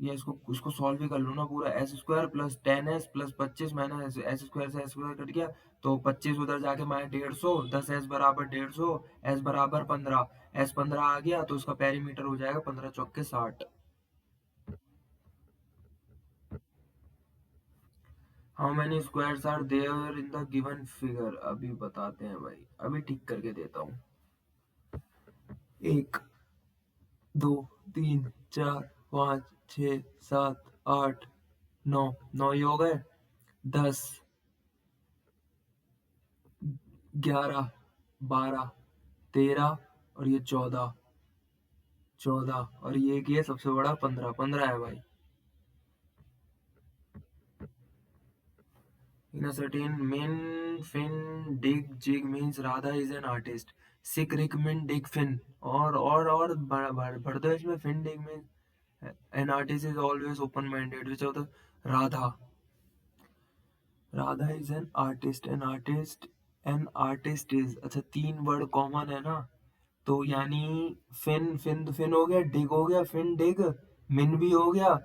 या इसको सॉल्व भी कर लो ना पूरा, S square plus 10s plus 25 minus S square से एस स्क्वायर कट गया, तो 25 उधर जाके माइनस 150, 10s बराबर 150, s बराबर 15, s 15 आ गया तो उसका पेरीमीटर हो जाएगा 15 चौके 60। How many squares are there in the given figure, अभी बताते हैं भाई, अभी ठीक करके देता हूँ। 1, 2, 3, 4, 5, 6, 7, 8, 9, 9 ये हो गए, 10, 11, 12, 13, और ये 14, 14, और ये की है सबसे बड़ा 15, 15 है भाई। In a certain Min Fin Dig Jig means Radha is an artist. Sick Rick Min Dig Fin, और बढ़ दो इसमें, Fin Dig means an artist is always open minded, which of the Radha, Radha is an artist, an artist is, अच्छा 3 word common है ना, तो यानी fin, fin हो गया, डिग हो गया, फिन डिग, मिन भी हो गया,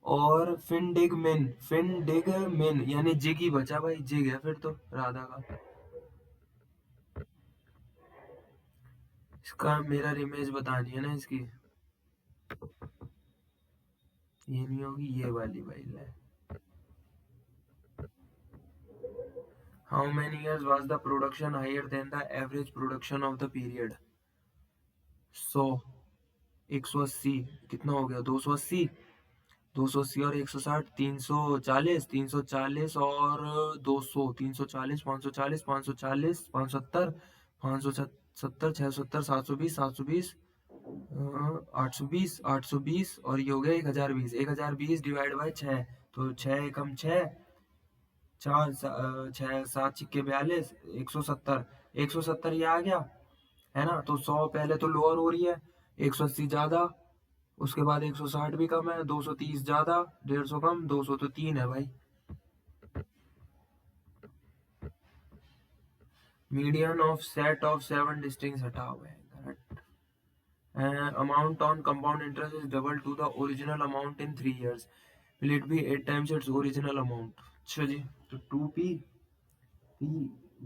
और फिन डिग मिन, फिन डिग मिन, यानी जिग ही बचा भाई, जिग है फिर तो राधा का। इसका मेरा इमेज बतानी है ना इसकी, ये नहीं होगी, ये वाली भाई ले। How many years was the production higher than the average production of the period. 100, 180, कितना हो गया, 280, 280 और 160, 340, 340 और 200, 340, 540, 540, 570, 570, 670, 720, 720, 820, 820, और ये हो गया 1020, 1020 डिवाइड बाय 6, तो 6 एकम 6, 4, 6, 7 छिक्के 42, 170, 170 ये आ गया, है ना। तो 100 पहले तो लोअर हो रही है, 180 ज्यादा, उसके बाद 160 भी कम है, 230 ज्यादा, 150 कम, 200 तो 3 है भाई। Median of set of 7 distinct हटा हुआ है। Amount on compound interest is double to the original amount in 3 years. Will it be 8 times its original amount? अच्छा जी, तो 2p, p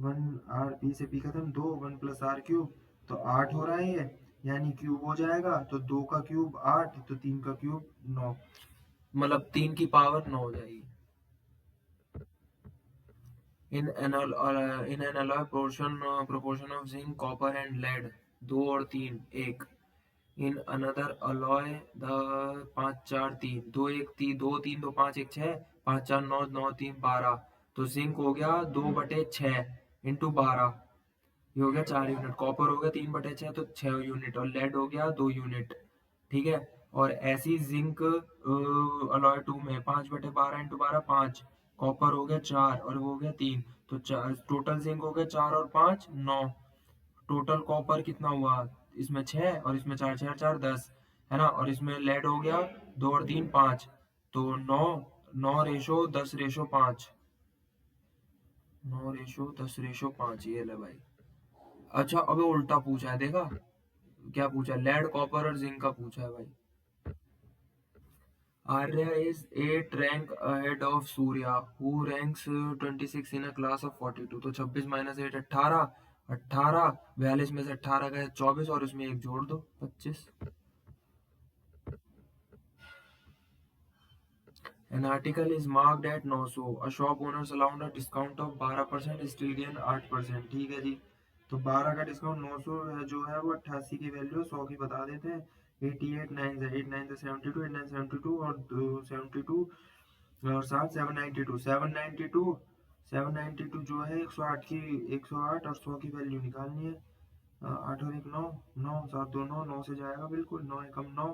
1 r, p से p खत्म, 2 1 प्लस r क्यूब, तो 8 हो रहा है ये, यानी क्यूब हो जाएगा, तो 2 का क्यूब 8, तो 3 का क्यूब 9, मतलब 3 की पावर 9 हो जाएगी। In an alloy proportion of zinc, copper and lead 2 और 3 1। इन अनदर अलॉय द 5 4 3 2 1 3 2 3 2 5 1 6, 5 4 9 9 3 12, तो जिंक हो गया 2/6 इंटू 12, ये हो गया 4 यूनिट, कॉपर हो गया 3/6 तो 6 यूनिट, और लेड हो गया 2 यूनिट, ठीक है। और ऐसी जिंक अलॉय 2 में 5/12 इंटू 12 5, कॉपर हो गया 4 और वो हो गया 3, तो टोटल जिंक हो गया 4 और 5 9, टोटल कॉपर कितना हुआ, इसमें 6 और इसमें 4, 4, 4, 10, है ना। और इसमें लेड हो गया 2 और 3 5, तो 9, 9:10:5, 9:10:5, ये ले भाई। अच्छा अबे उल्टा पूछा है, देखा क्या पूछा, लेड कॉपर और जिंक का पूछा है भाई। Arya is 8 rank ahead of Surya who ranks 26 in a class of 42, तो 26 माइनस 8 18, 18, 42 में से 18 गए 24, और उसमें एक जोड़ दो 25। An article is marked at 900, a shop owners allowed a discount of 12%, still gain 8%, ठीक है जी। तो 12 का डिस्काउंट 900 है, जो है वो 88 की वैल्यू 100 की बता देते हैं, 88 9 8 9 72, 89 72, और 72 और 7 792, 792 792 जो है 108 की, 108 और 100 की वैल्यू निकालनी है। 8 और 1 9, 9 7 2 9, 9 से जाएगा बिल्कुल, 9 एकम 9।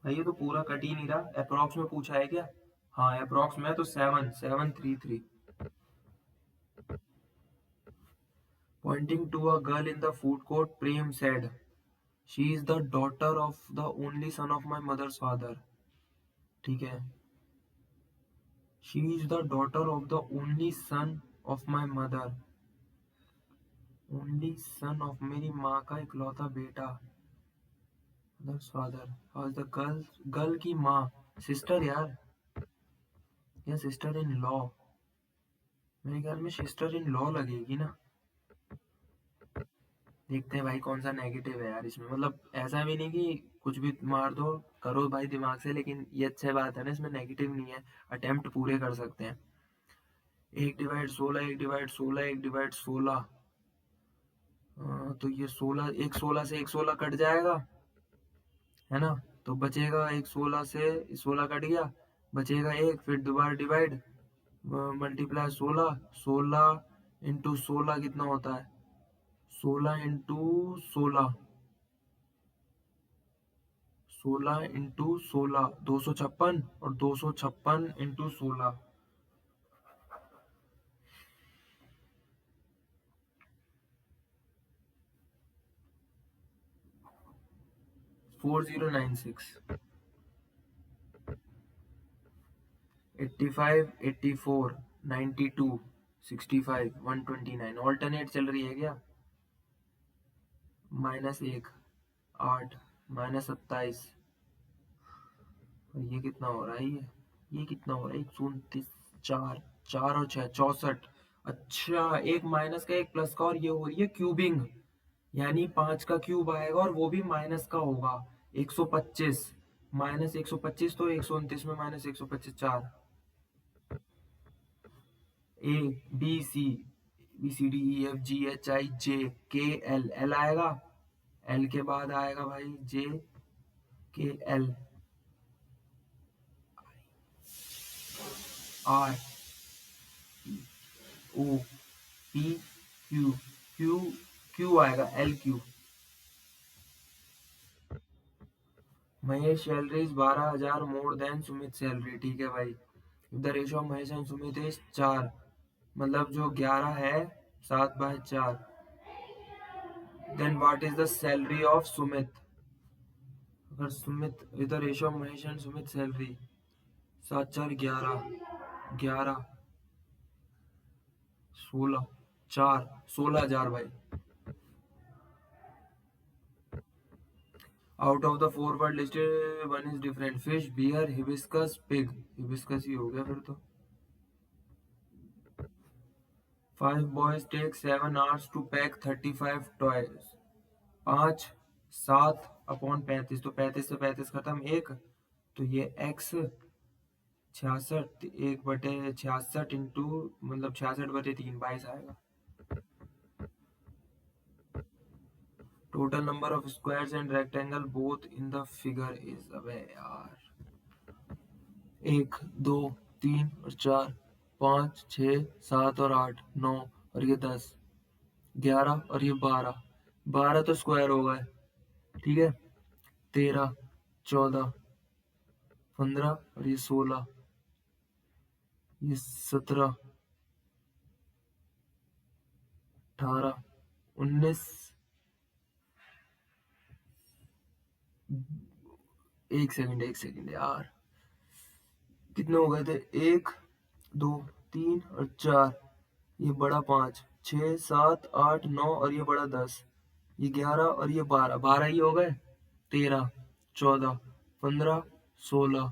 भाई ये तो पूरा कट ही नहीं रहा। अप्रॉक्स में पूछा है क्या? हाँ अप्रॉक्स में, तो 7 7 3 3। Pointing to a girl in the food court, Prem said, "She is the daughter of the only son of my mother's father." ठीक है, she is the daughter of the only son of my mother, only son of मेरी माँ का इकलौता बेटा, mother's father, और the girl की माँ, सिस्टर यार, या सिस्टर इन लॉ, मेरे ख्याल में सिस्टर इन लॉ लगेगी ना। देखते हैं भाई कौन सा नेगेटिव है यार इसमें, मतलब ऐसा भी नहीं कि कुछ भी मार दो, करो भाई दिमाग से, लेकिन ये अच्छी बात है ना, इसमें नेगेटिव नहीं है, अटेम्प्ट पूरे कर सकते हैं। 1/16, 1/16, 1/16, तो ये 16, एक 16 से एक 16 कट जाएगा, है ना, तो बचेगा एक 16 से 16 कट गया, बचेगा एक, फिर दोबारा डिवाइड, मल्टीप्लाई 16, 16 इंटू 16 कितना होता है, 16 इंटू 16, 16 इंटू 16 256, और 256 इंटू 16, 4096, 85, 84, 92, 65, 129, ऑल्टरनेट चल रही है क्या? -1, 8, -27, और ये कितना हो रहा है, ये कितना हो रहा है, 129, 4, 4 और 6 64। अच्छा, एक माइनस का एक प्लस का, और ये हो रही है क्यूबिंग, यानी 5 का क्यूब आएगा और वो भी माइनस का होगा। 125, -125, तो 129 में -125 4। A B C, B C D E F G H I J K L, L आएगा, एल के बाद आएगा भाई J K L, R O P Q, Q Q आएगा, L Q. Mahesh salary is 12,000 more than Sumit salary, ठीक है भाई। The ratio of Mahesh and Sumit is 4, मतलब जो 11 है 7/4, then what is the salary of Sumit, अगर Sumit with the ratio of Mahesh and Sumit salary, 7 4 11, 11 16, 4 16,000 भाई। Out of the 4 word listed, one is different, fish, bear, hibiscus, pig, hibiscus ही हो गया फिर तो। 5 boys take 7 hours to pack 35 toys, 5 7/35, तो 35 से 35 खत्म, एक, तो ये x 66, 1/66 इंटू, मतलब 66/3, 22 आएगा। Total number of squares and rectangle both in the figure is, अबे यार, 1 2 3 और 4 5 6 7 और 8 9, और ये 10 11 और ये 12, 12 तो स्क्वायर हो गए, ठीक है, 13 14 15 और ये 16, ये 17 18 19, एक सेकंड यार, कितने हो गए थे, 1 2 3 और 4, ये बड़ा 5 6 7 8 9 और ये बड़ा 10, ये 11 और ये 12, 12 ही हो गए, 13 14 15 16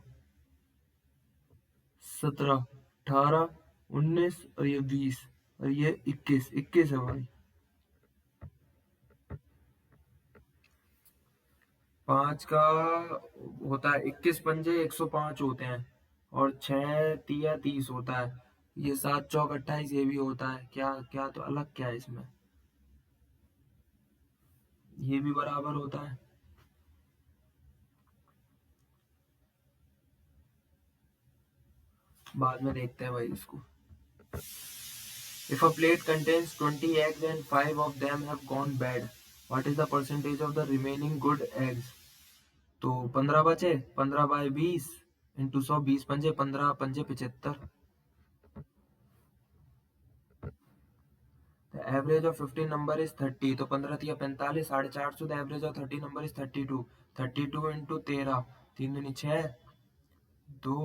17 18 19 और ये 20 और ये 21, 21 है भाई। 5 का होता है 21 पंजे 105 होते हैं, और 6 तिया 30 होता है, ये 7 चौक 28, ये भी होता है, क्या क्या, तो अलग क्या है इसमें, ये भी बराबर होता है, बाद में देखते हैं भाई इसको। If a plate contains 20 eggs and 5 of them have gone bad, what is the percentage of the remaining good eggs? तो 15 बचे, 15/20 इंटू 100, 20 पंजे 15 पंजे 75। The average of 15 number is 30, तो 15 तिया 45, 450। The average of 30 number is 32, 32 into 13, 3 दूनी 6, 2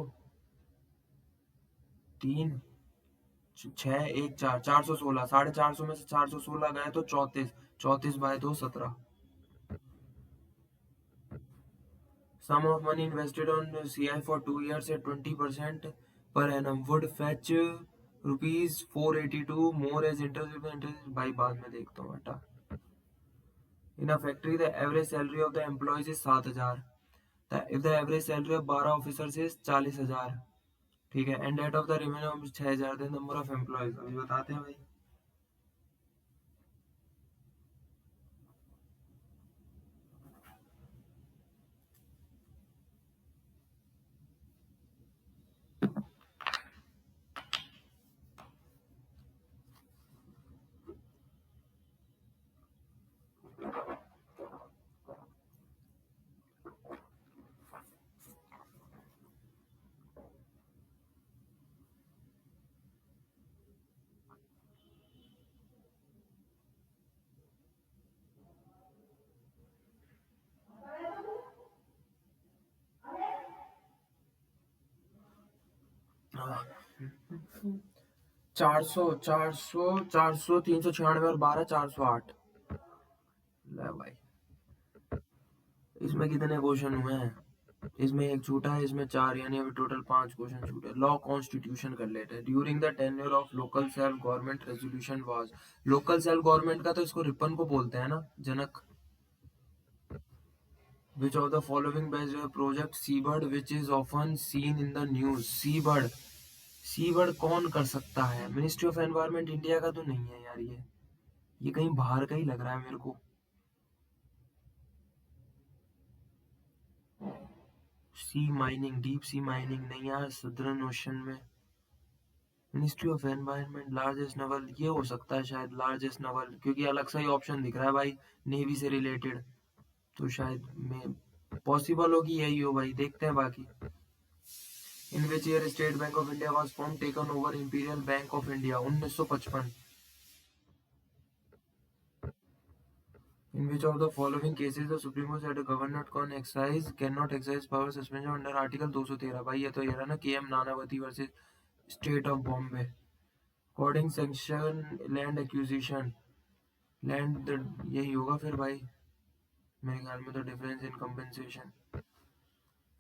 3 6 1 4, 416, 450 में से 416 गए तो 34, 34/2 17। Sum of money invested on CI for 2 years at 20% per annum would fetch rupees 482 more as interest भाई बाद में देखता हूँ बेटा। In a factory, the average salary of the employees is 7,000. If the average salary of 12 officers is 40,000, ठीक है, and that of the remaining 6,000, then number of employees अभी बताते हैं भाई। चार सौ 396 और 12 408। ले भाई, इसमें कितने क्वेश्चन हुए हैं? इसमें एक छूटा है, इसमें 4, यानी अभी टोटल 5 क्वेश्चन छूटे। लॉ कॉन्स्टिट्यूशन कर लेते हैं। During the tenure of local self government resolution was, local self government का तो इसको रिपन को बोलते हैं ना, जनक। Which of the following based project Seabird which is often seen in the news? Seabird, seabird कौन कर सकता है? मिनिस्ट्री ऑफ एनवायरनमेंट इंडिया का तो नहीं है यार, ये कहीं बाहर का ही लग रहा है मेरे को। Sea mining, deep sea mining नहीं यार, सदर्न ओशन में। Ministry of environment, largest Naval, ये हो सकता है शायद लार्जेस्ट नवल, क्योंकि अलग सा ही ऑप्शन दिख रहा है भाई, नेवी से रिलेटेड, तो शायद में पॉसिबल होगी यही हो भाई, देखते हैं बाकी। In which year State Bank of India was form taken over Imperial Bank of India? 1955। In which of the following cases the Supreme Court said a governor cannot exercise power suspension under Article 213? भाई ये तो ये रहा ना, KM Nanavati versus state of Bombay. According section land acquisition, land यही होगा फिर भाई, मेरे ख्याल में तो difference in compensation.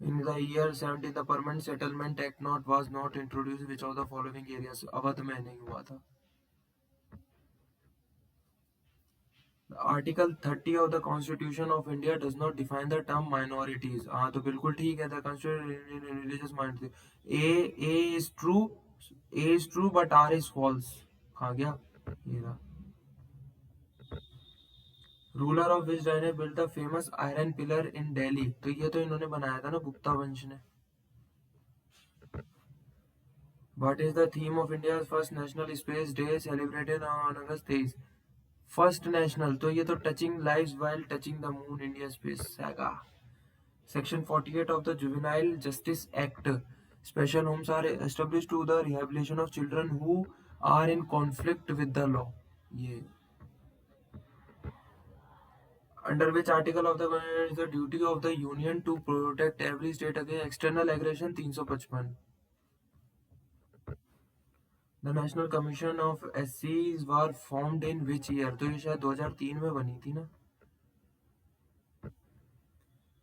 In the year 70 the permanent settlement act not was not introduced which of the following areas? Awadh में नहीं हुआ था। Article 30 of the constitution of India does not define the term minorities. हाँ तो बिल्कुल ठीक है, the constitution religious minority. A is true but R is false. कहाँ गया ये रहा। Ruler of which dynasty built the famous iron pillar in Delhi? तो ये तो इन्होंने बनाया था ना, गुप्ता वंश ने। What is the theme of India first national space day celebrated on August 23? First national, तो ये तो touching lives while touching the moon India space saga. Section 48 of the Juvenile Justice Act, special homes are established to the rehabilitation of children who are in conflict with the law. ये under which article of the Constitution is the duty of the union to protect every state against external aggression? 355। The National Commission of SCs were formed in which year? तो ये शायद 2003 में बनी थी ना।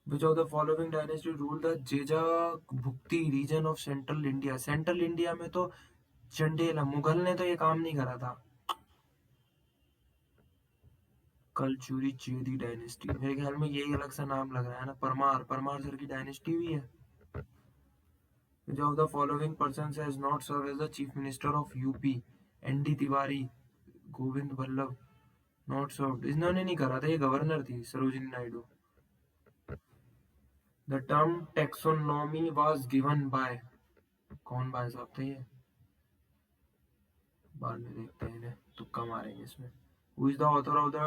Which of the following dynasty ruled the Jeja Bhukti region of Central India? Central India में तो चंडेल, मुगल ने तो ये काम नहीं करा था। कलचुरी चेदी डायनेस्टी, मेरे ख्याल में यही अलग सा नाम लग रहा है ना, परमार सर की डायनेस्टी भी है। Which of the following persons has not served as the chief minister of UP? ND Tiwari, Govind Ballabh, not served, इन्होंने नहीं करा था, ये गवर्नर थी Sarojini Naidu. The term taxonomy was given by? कौन भाई साहब थे ये? बाद में देखते हैं, इन्हें तुक्का मारेंगे इसमें। Who is the author of the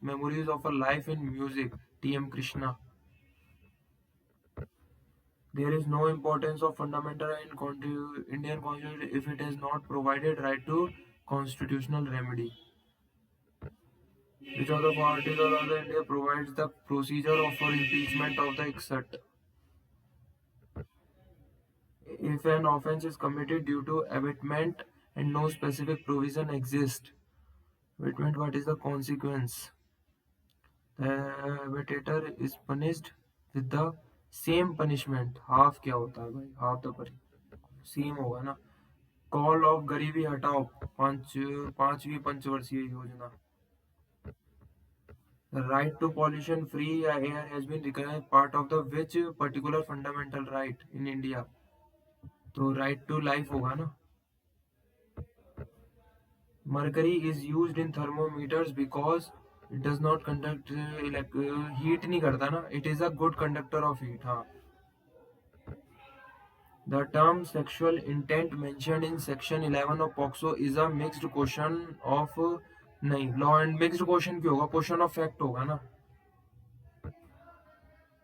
memories of a life in music? TM. Krishna. There is no importance of fundamental in Indian constitution if it has not provided right to constitutional remedy. Which of the article of the India provides the procedure of for impeachment of the excerpt? If an offence is committed due to abatement and no specific provision exists, abatement, what is the consequence? The abator is punished with the same punishment. Half क्या होता है भाई? Half the same होगा ना। Call of गरीबी हटाओ, पांचवी पंचवर्षीय योजना। Right to pollution free air has been recognised part of the which particular fundamental right in India? तो राइट टू लाइफ होगा ना। Mercury is used in thermometers because it does not conduct heat नहीं करता ना, it is a good conductor of heat. हाँ। The term sexual intent mentioned in section 11 of POCSO is a mixed question of नहीं, law and mixed question क्यों होगा? Question of fact होगा ना।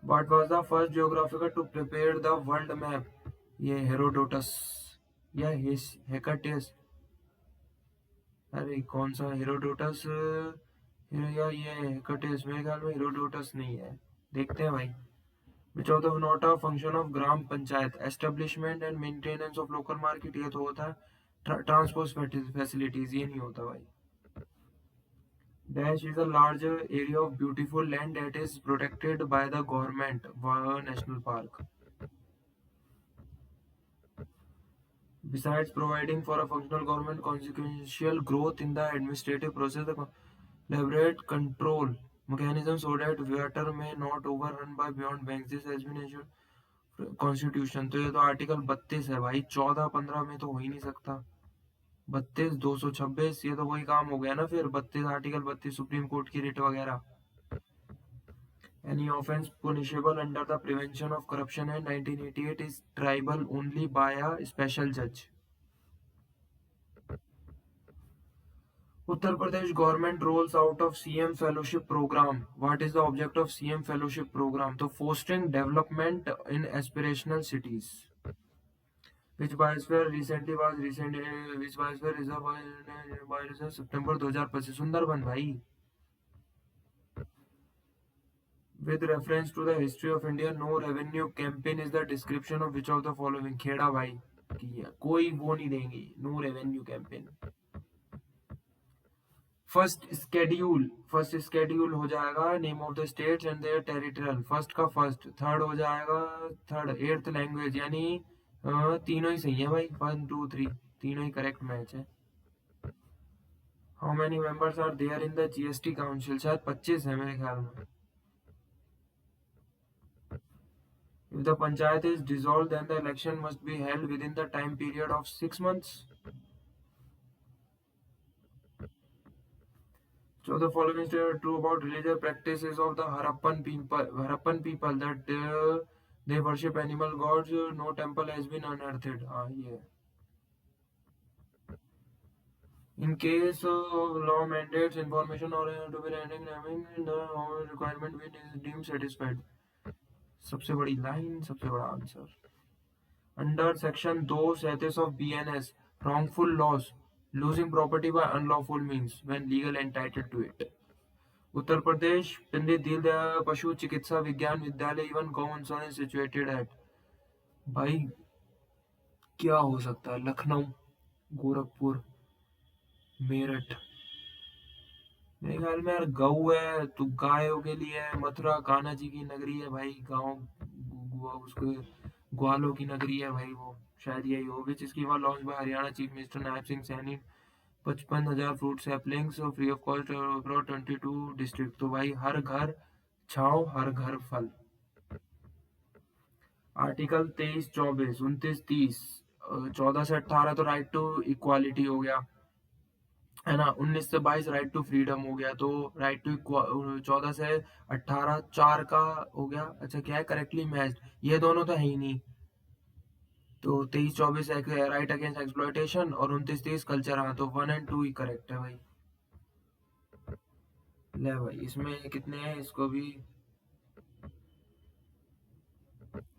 What was the first geographer to prepare the world map? ये Herodotus या हेकाटियस? अरे कौन सा हेरोडोटस या ये हेकाटियस? मेरे ख्याल में हेरोडोटस नहीं है, देखते हैं भाई। Which of the not a function of gram panchayat? Establishment and maintenance of local market, ये तो होता है। Transport facilities, ये नहीं होता भाई। Dash is a large area of beautiful land that is protected by the government, national park. Besides providing for a functional government, consequential growth in the administrative process, the elaborate control mechanism so that water may not overrun by beyond banks. This has been ensured constitution. तो ये तो article 32 है भाई, 14-15 में तो हो ही नहीं सकता। 32, 226, ये तो वही काम हो गया ना फिर। 32 आर्टिकल 32 सुप्रीम कोर्ट की रिट वगैरह। Any offence punishable under the prevention of corruption act 1988 is triable only by a special जज। Uttar Pradesh government rolls out of CM fellowship programme. What is the object of CM fellowship programme? तो fostering development in aspirational cities. Which biosphere recently was which biosphere reserve bioreserve सितंबर 2025? सुंदरबन भाई। With reference to the history of India, no revenue campaign is the description of which of the following? Kheda भाई की है, कोई वो नहीं देंगे। No revenue campaign. First schedule हो जाएगा name of the states and their territorial. First का फर्स्ट। थर्ड हो जाएगा थर्ड। एट्थ लैंग्वेज, यानी तीनों ही सही है भाई। 1 2 3 तीनों ही करेक्ट मैच है। How many members are there in the GST council? शायद 25 है मेरे ख्याल में। If the panchayat is dissolved, then the election must be held within the time period of 6 months. So the following is true about religious practices of the Harappan people that they worship animal gods. No temple has been unearthed. Yeah. In case of law mandates information or to be rendering the requirement be deemed satisfied. सबसे बड़ी line, सबसे बड़ा answer. Under section 237 of BNS, wrongful loss, losing property by unlawful means when legal entitled to it. Uttar Pradesh Pandit Deendayal पशु चिकित्सा विज्ञान विद्यालय even कौन सा सिचुएटेड एट? भाई क्या हो सकता है? लखनऊ, गोरखपुर, मेरठ। मेरे ख्याल में यार गऊ है तो गायों के लिए है। मथुरा कान्हा जी की नगरी है भाई, गाँव उसको ग्वालों की नगरी है भाई, वो शायद यही हो। Which scheme was launched by Haryana chief minister Nayab Singh Saini? 55,000 fruit saplings free of cost across 22 district. तो भाई हर घर छाओ, हर घर फल। आर्टिकल 23, 24, 29, 30, 14 से 18 तो राइट टू इक्वालिटी हो गया है ना। 19 से 22 राइट टू फ्रीडम हो गया। तो राइट टू 14 से 18 4 का हो गया। अच्छा क्या है? Correctly matched. ये दोनों तो है ही नहीं। तो 23-24 राइट अगेंस्ट एक्सप्लॉयटेशन और 29-30 कल्चर। हाँ तो 1 और 2 ही करेक्ट है भाई। ले भाई इसमें कितने हैं, इसको भी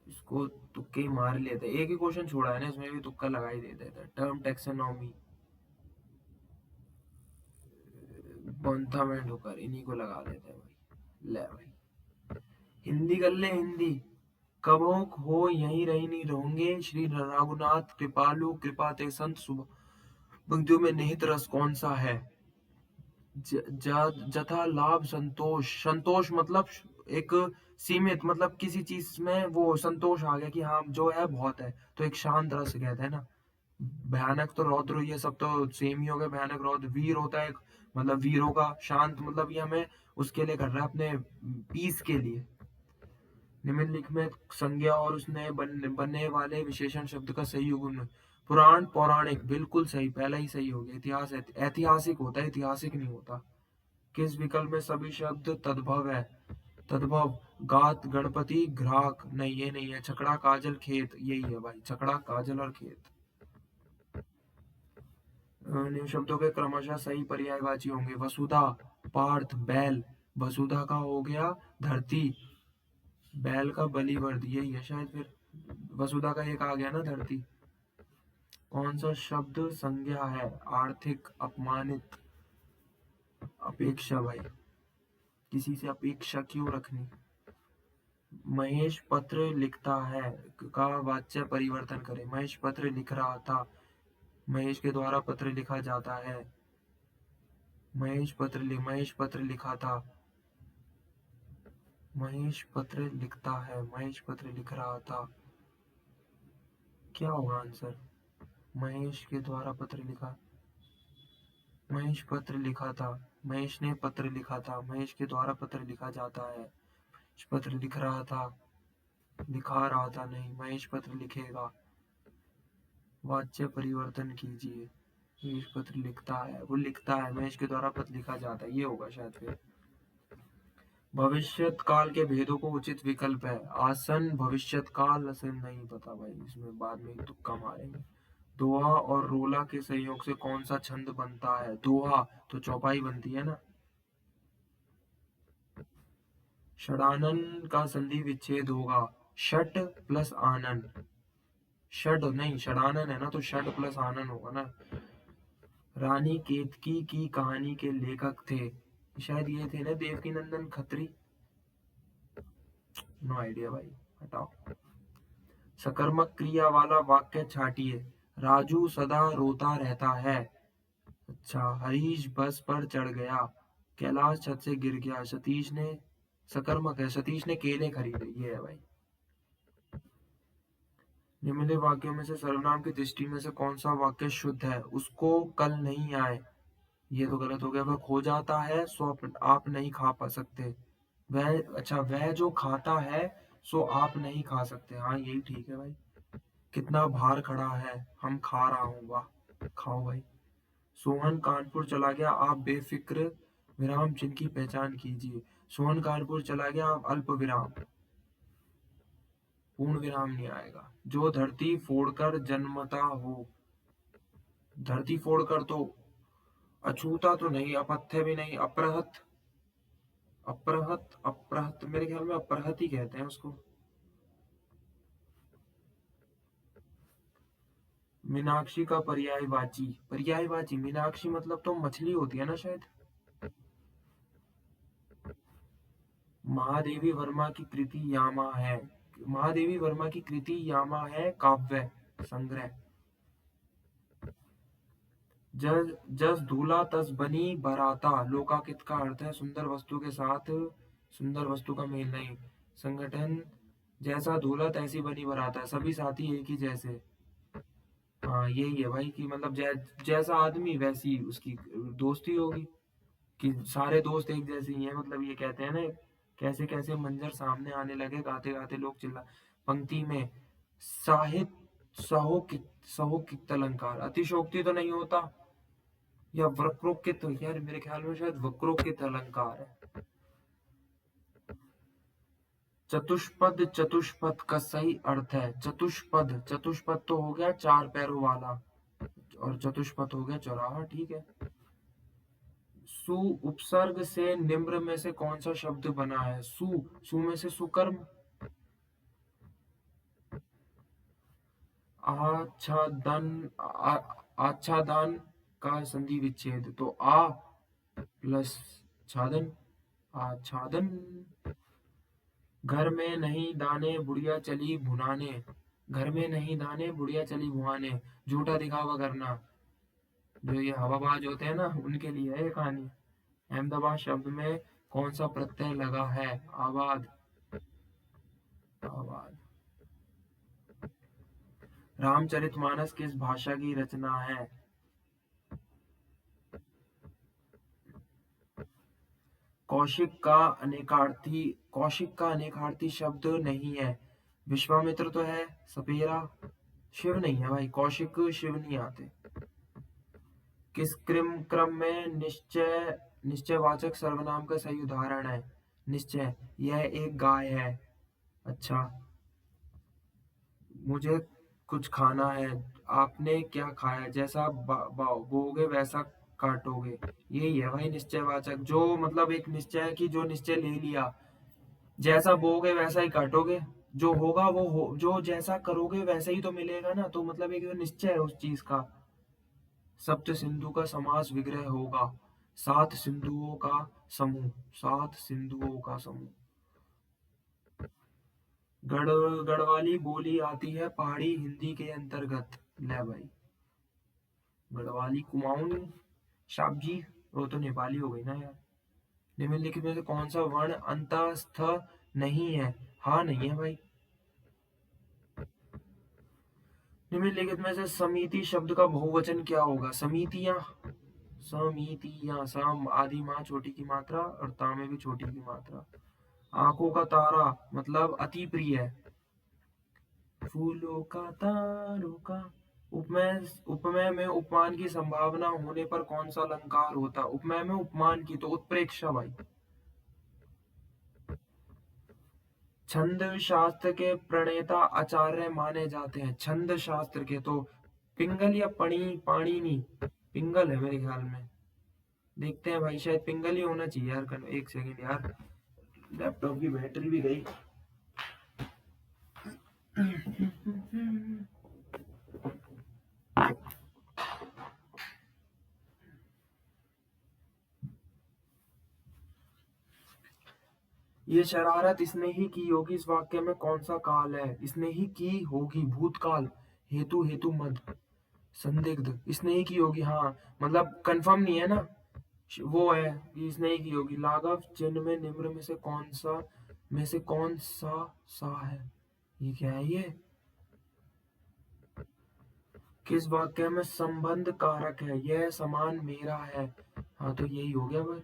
इसको तुक्के ही मार लेते, एक ही क्वेश्चन छोड़ा है ना, इसमें भी तुक्का लगा ही देते थे। टर्म टैक्सोनॉमी, बॉन्थामेंट होकर इन्हीं को लगा देते हैं भाई। ले भाई हिंदी कर ले हिंदी। कबो हो यहीं रही नहीं रहोगे, श्री रघुनाथ कृपालु कृपा ते संत सुबह भक्तियों में निहित रस कौन सा है। जथा लाभ संतोष, संतोष मतलब एक सीमित, मतलब किसी चीज में वो संतोष आ गया कि हाँ जो है बहुत है, तो एक शांत रस कहते हैं ना। भयानक तो रौद्र, ये सब तो सेम ही हो गया। भयानक रौद्र, वीर होता है मतलब वीरों का, शांत मतलब ये हमें उसके लिए कर रहा है, अपने पीस के लिए। निम्नलिखित में संज्ञा और उसने बनने वाले विशेषण शब्द का सही युग्म। पुराण पौराणिक, बिल्कुल सही, पहला ही सही हो गया। इतिहास ऐतिहासिक होता है, ऐतिहासिक नहीं होता। किस विकल्प में सभी शब्द तद्भव है। तद्भव गात गणपति ग्राहक, नहीं ये नहीं है। छकड़ा काजल खेत, यही है भाई, छकड़ा काजल और खेत। निम्न शब्दों के क्रमशः सही पर्यायवाची होंगे। वसुधा पार्थ बैल, वसुधा का हो गया धरती, बैल का बलिवर्ध, यही है शायद। फिर वसुधा का एक आ गया ना धरती। कौन सा शब्द संज्ञा है। आर्थिक, अपमानित, अपेक्षा भाई, किसी से अपेक्षा क्यों रखनी। महेश पत्र लिखता है का वाच्य परिवर्तन करें। महेश पत्र लिख रहा था, महेश के द्वारा पत्र लिखा जाता है। महेश पत्र लिखा था, महेश पत्र लिखता है, महेश पत्र लिख रहा था, क्या होगा आंसर। महेश के द्वारा पत्र लिखा, महेश पत्र लिखा था, महेश ने पत्र लिखा था, महेश के द्वारा पत्र लिखा जाता है। पत्र लिख रहा था, लिखा रहा था नहीं, महेश पत्र लिखेगा। वाच्य परिवर्तन कीजिए। महेश पत्र लिखता है, वो लिखता है, महेश के द्वारा पत्र लिखा जाता है, ये होगा शायद। फिर भविष्यत काल के भेदों को उचित विकल्प है। आसन भविष्यत काल, ऐसे नहीं पता भाई, इसमें बाद में तुक्का मारेंगे। दोहा और रोला के संयोग से कौन सा छंद बनता है। दोहा तो चौपाई बनती है ना। षडानन का संधि विच्छेद होगा। षट प्लस आनन, षड नहीं षडानन है ना, तो षड प्लस आनन होगा ना। रानी केतकी की कहानी के लेखक थे, शायद ये थे ना देवकी नंदन खत्री। नो आइडिया भाई, हटाओ। सकर्मक क्रिया वाला वाक्य छाटिए। राजू सदा रोता रहता है। अच्छा, हरीश बस पर चढ़ गया, कैलाश छत से गिर गया। सतीश ने, सकर्मक है, सतीश ने केले खरीदे, ये है भाई। निम्नलिखित वाक्यों में से सर्वनाम की दृष्टि में से कौन सा वाक्य शुद्ध है। उसको कल नहीं आए, ये तो गलत हो गया। वह खो जाता है सो आप नहीं खा पा सकते। वह, अच्छा, वह जो खाता है सो आप नहीं खा सकते, हाँ यही ठीक है भाई। कितना भार खड़ा है, हम खा रहा हूँ, वाह खाओ भाई। सोहन कानपुर चला गया, आप बेफिक्र विराम चिन्ह की पहचान कीजिए। सोहन कानपुर चला गया, आप अल्प विराम, पूर्ण विराम नहीं आएगा। जो धरती फोड़कर जन्मता हो, धरती फोड़कर तो अछूता तो नहीं, अपथ्य भी नहीं, अप्रहत, अप्रहत मेरे ख्याल में अप्रहत ही कहते हैं उसको। मीनाक्षी का पर्यायवाची, पर्यायवाची मीनाक्षी मतलब तो मछली होती है ना शायद। महादेवी वर्मा की कृति यामा है, महादेवी वर्मा की कृति यामा है काव्य संग्रह। जस जस दूल्हा तस बनी बराता, लोकाकित का अर्थ है सुंदर वस्तु के साथ सुंदर वस्तु का मेल नहीं। संगठन जैसा दूल्हा तैसी बनी बराता, सभी साथी एक ही जैसे। हाँ यही है भाई कि मतलब जैसा आदमी वैसी उसकी दोस्ती होगी, कि सारे दोस्त एक जैसे ही हैं। मतलब ये कहते हैं ना, कैसे कैसे मंजर सामने आने लगे, गाते गाते लोग चिल्ला। पंक्ति में साहित्य सहोकित अलंकार, अतिशोक्ति तो नहीं होता, या वक्रोक्ति, यार मेरे ख्याल में शायद वक्रोक्ति अलंकार है। चतुष्पद, चतुष्पद का सही अर्थ है चतुष्पद। चतुष्पद तो हो गया चार पैरों वाला, और चतुष्पद हो गया चौराहा, ठीक है। सु उपसर्ग से निम्न में से कौन सा शब्द बना है? सु में से सुकर्म। आच्छादन, आच्छादन का संधि विच्छेद, तो आ प्लस छादन, आच्छादन। घर में नहीं दाने बुढ़िया चली भुनाने, घर में नहीं दाने बुढ़िया चली भुनाने, झूठा दिखावा करना। जो ये हवाबाज होते हैं ना, उनके लिए है ये कहानी। अहमदाबाद शब्द में कौन सा प्रत्यय लगा है? आबाद, आबाद। रामचरितमानस किस भाषा की रचना है? कौशिक का अनेकार्थी शब्द नहीं है। विश्वामित्र तो है, सपेरा। शिव नहीं है भाई, कौशिक शिव नहीं आते। किस क्रम में निश्चयवाचक सर्वनाम का सही उदाहरण है? निश्चय, यह एक गाय है। अच्छा, मुझे कुछ खाना है। आपने क्या खाया? जैसा बोओगे वैसा काटोगे। यही है भाई निश्चयवाचक, जो मतलब एक निश्चय है कि जो निश्चय ले लिया, जैसा बोओगे वैसा ही काटोगे, जो होगा वो हो, जो जैसा करोगे वैसा ही तो मिलेगा ना, तो मतलब एक निश्चय है उस चीज का। सप्त सिंधु का समास विग्रह होगा। सात सिंधुओं का समूह, सात सिंधुओं का समूह। गढ़वाली बोली आती है पहाड़ी हिंदी के अंतर्गत। ले भाई, गढ़वाली कुमाऊनी शाबजी, वो तो नेपाली हो गई ना यार। निम्नलिखित में से कौन सा वर्ण अंतस्थ नहीं है? हाँ नहीं है भाई। निम्नलिखित में से समिति शब्द का बहुवचन क्या होगा? समितियां, समितियां। सम आदि माँ छोटी की मात्रा, और ता में भी छोटी की मात्रा। आंखों का तारा मतलब अति प्रिय है। फूलों का तारों का। उपमेय, उपमेय में उपमान की संभावना होने पर कौन सा अलंकार होता? उपमेय में उपमान की तो उत्प्रेक्षा भाई। छंद शास्त्र के प्रणेता आचार्य माने जाते हैं। छंद शास्त्र के तो पिंगल या पाणिनि। पिंगल है मेरे ख्याल में, देखते हैं भाई, शायद पिंगल ही होना चाहिए यार। एक सेकंड यार, लैपटॉप की बैटरी भी गई। ये शरारत इसने ही की होगी, इस वाक्य में कौन सा काल है? इसने ही की होगी भूतकाल। हेतु, हेतु मद, संदिग्ध। इसने ही की होगी, हाँ मतलब कंफर्म नहीं है ना, वो है कि इसने ही की होगी। लाघव चिन्ह में निम्न में से कौन सा सा है? ये क्या है ये? किस वाक्य में संबंध कारक है? यह सामान मेरा है। हाँ तो यही हो गया भाई,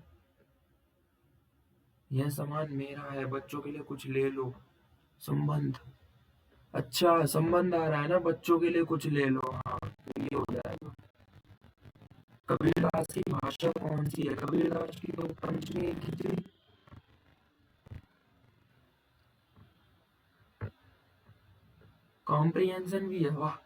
यह सामान मेरा है, बच्चों के लिए कुछ ले लो। संबंध, अच्छा संबंध आ रहा है ना, बच्चों के लिए कुछ ले लो, हाँ तो ये हो जाएगा। कबीरदास की भाषा कौन सी है? कबीरदास की तो पंचमी खिचड़ी। कॉम्प्रिहेंशन भी है, वाह।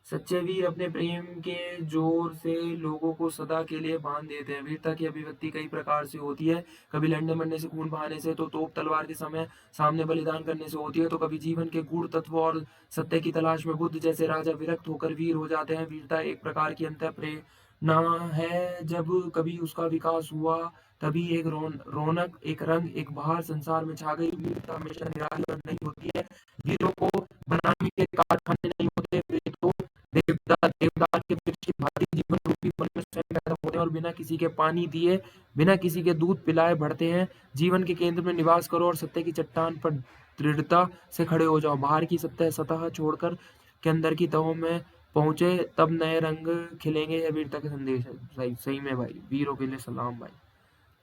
सच्चे वीर अपने प्रेम के जोर से लोगों को सदा के लिए बांध देते हैं। वीरता की अभिव्यक्ति कई प्रकार से होती है। कभी लड़ने मरने से, खून बहाने से, तो तोप तलवार के समय सामने बलिदान करने से होती है, तो कभी जीवन के गूढ़ तत्व और सत्य की तलाश में बुद्ध जैसे राजा विरक्त होकर वीर हो जाते हैं। वीरता एक प्रकार की अंतः प्रेरणा है। जब कभी उसका विकास हुआ, तभी एक रौनक, एक रंग, एक बहार संसार में छा गई। वीरता हमेशा निराली और नहीं होती है। वीरों को बनाने के कारखाने नहीं होते, वे तो देवदार के वृक्ष की भांति जीवन रूपी वन में स्वयं पैदा होते हैं और बिना किसी के पानी दिए, बिना किसी के दूध पिलाए बढ़ते हैं। जीवन के केंद्र में निवास करो और सत्य की चट्टान पर दृढ़ता से खड़े हो जाओ। बाहर की सतह छोड़कर के अंदर की तहों में पहुंचे, तब नए रंग खिलेंगे। यह वीरता के संदेश है। सही सही में भाई, वीरों के लिए सलाम भाई।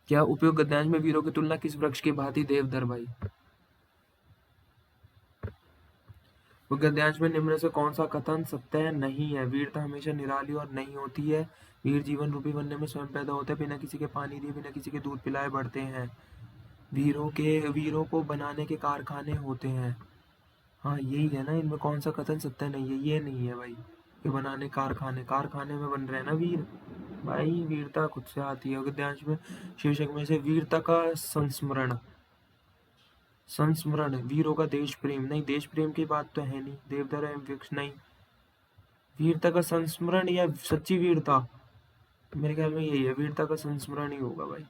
क्या उपयोग गद्यांश में वीरों की तुलना किस वृक्ष की भांति? देवदार भाई। गद्यांश में निम्न से कौन सा कथन सत्य नहीं है? वीरता हमेशा निराली और नहीं होती है। वीर जीवन रूपी वन्य में स्वयं पैदा होते हैं, बिना किसी के पानी दिए, बिना किसी के दूध पिलाए बढ़ते हैं। वीरों को बनाने के कारखाने होते हैं। हाँ यही है ना, इनमें कौन सा कथन सत्य नहीं है, ये नहीं है भाई। ये बनाने कारखाने, कारखाने में बन रहे हैं ना वीर। भाई वीरता खुद से आती है। गद्यांश में शीर्षक में से वीरता का संस्मरण, संस्मरण वीरों का देश प्रेम, नहीं देश प्रेम की बात तो है नहीं। देवदार एवं वृक्ष, नहीं। वीरता का संस्मरण या सच्ची वीरता, मेरे ख्याल में यही है, वीरता का संस्मरण ही होगा भाई।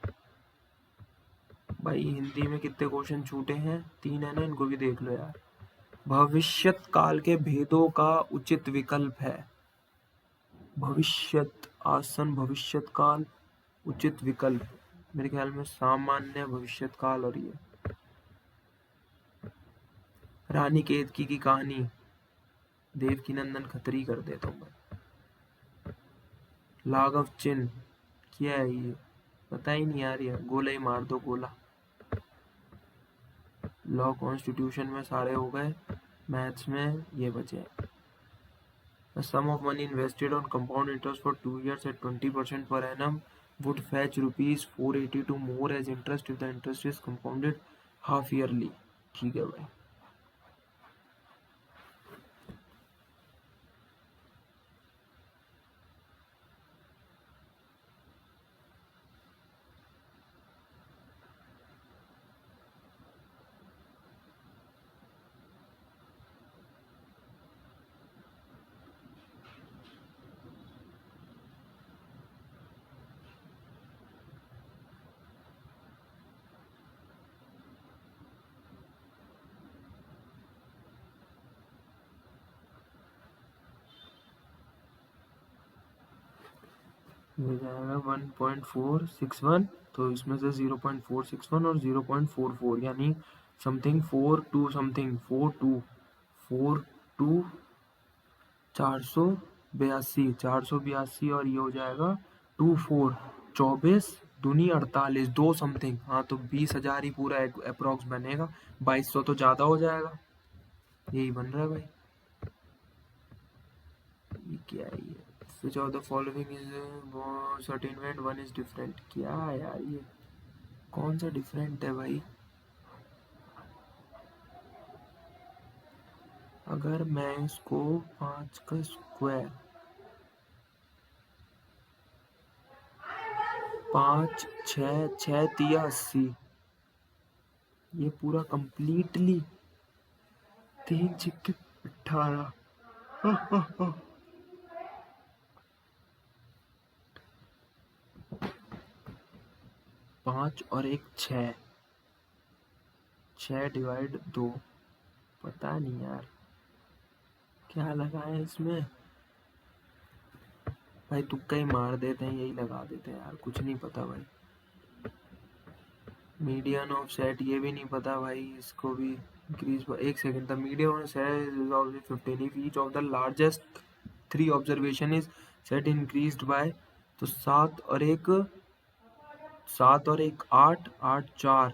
भाई हिंदी में कितने क्वेश्चन छूटे हैं, 3 है ना, इनको भी देख लो यार। भविष्यत काल के भेदों का उचित विकल्प है। भविष्यत, आसन भविष्यत काल, उचित विकल्प, मेरे ख्याल में सामान्य भविष्यत काल। और ये रानी केतकी की कहानी, देवकी नंदन खत्री कर देता हूँ मैं। लाघव चिन्ह क्या है ये, पता ही नहीं यार, ये गोला ही मार दो, गोला। लॉ कॉन्स्टिट्यूशन में सारे हो गए, मैथ्स में ये बचे। The sum of money invested on compound interest for 2 years at 20% per annum would fetch rupees 482 more as interest if the interest is compounded half yearly। ठीक है भाई। ये जाएगा 1.461, तो इसमें से 0.461 और 0.44 यानी समथिंग 42 समथिंग 42 482 और ये हो जाएगा 24 24 दूनी 48 2 समथिंग। हाँ तो 20,000 ही पूरा अप्रोक्स बनेगा, 2200 तो ज्यादा हो जाएगा। यही बन रहा है भाई। ये क्या है ये, which of the following is certain when one is different, क्या है यार ये, कौन सा डिफरेंट है भाई। अगर मैं इसको 5 का स्क्वायर, 5 6 6 तिया 80, ये पूरा कंप्लीटली 3 छिक्के 18, 5 और 1 6, 6 डिवाइड 2, पता नहीं यार क्या लगा है इसमें भाई, तुक्का ही मार देते हैं, यही लगा देते हैं यार, कुछ नहीं पता भाई। मीडियन ऑफ सेट ये भी नहीं पता भाई, इसको भी इंक्रीज, एक second, the median of set is of 15 if each of the largest 3 observation is set increased by, तो 7 और 1 8 8 4,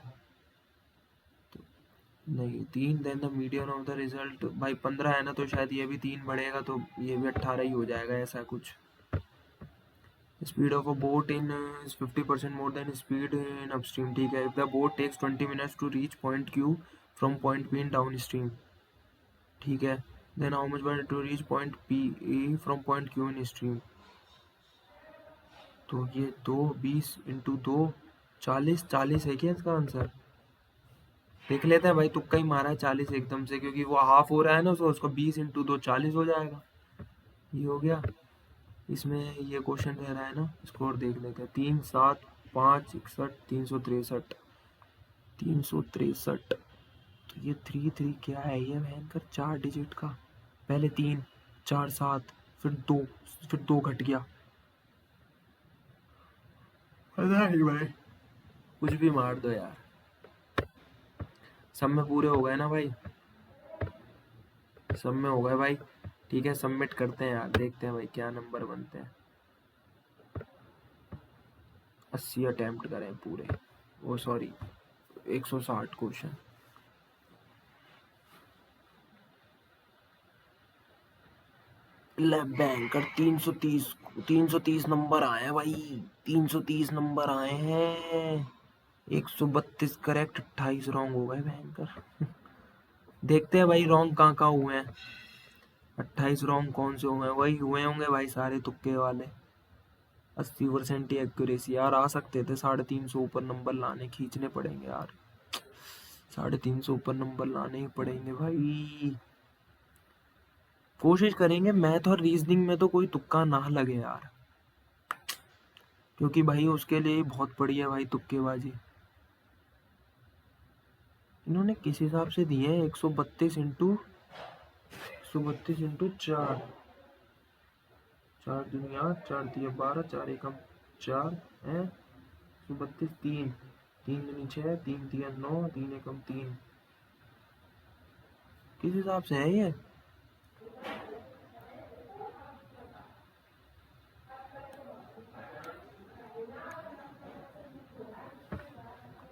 नहीं 3, then the median of the result भाई 15 है ना, तो शायद ये भी 3 बढ़ेगा तो ये भी 18 ही हो जाएगा, ऐसा कुछ। Speed of a boat in is 50% more than speed in upstream, ठीक है। If the boat takes 20 minutes to reach point Q from point P in downstream, ठीक है, then how much will to reach point P from point Q in stream, तो ये 20 into 2 40 है क्या इसका answer, देख लेते हैं भाई, तुक्का ही मारा है 40 एकदम से, क्योंकि वो हाफ हो रहा है ना, उसको 20 इंटू 2 40 हो जाएगा, ये हो गया। इसमें ये क्वेश्चन रह रहा है ना, स्कोर देख लेते हैं, 3 7 5 61 363, 363, तो ये 3 क्या है ये भयंकर 4 डिजिट का, पहले 3 4 7 फिर 2 घट गया, पता नहीं भाई, कुछ भी मार दो यार, सब में पूरे हो गए ना भाई, सब में हो गए भाई, ठीक है सबमिट करते हैं यार, देखते हैं भाई क्या नंबर बनते हैं। 80 अटेम्प्ट करें पूरे, वो सॉरी 160 क्वेश्चन। बैंकर 330 नंबर आए हैं भाई, 330 नंबर आए हैं, 132 करेक्ट, 28 रॉन्ग हो गए भयंकर। देखते हैं भाई रॉन्ग कहाँ कहाँ हुए हैं। 28 रॉन्ग कौन से हुए हैं? वही हुए होंगे भाई सारे तुक्के वाले। 80% ही एक्यूरेसी। यार आ सकते थे 350 ऊपर नंबर लाने, खींचने पड़ेंगे यार। 350 ऊपर नंबर लाने ही पड़ेंगे भाई। कोशिश करेंगे मैथ और रीजनिंग में तो कोई तुक्का ना लगे यार, क्योंकि भाई उसके लिए बहुत बढ़िया भाई तुक्केबाजी। इन्होंने किस हिसाब से दिए हैं? 132 इंटू 4, 4 दुनिया 4 दिए 12, 4 एकम 4 है 132, 3 3 दूनी 6, 3 दिया 9, 3 एकम 3। किस हिसाब से है ये?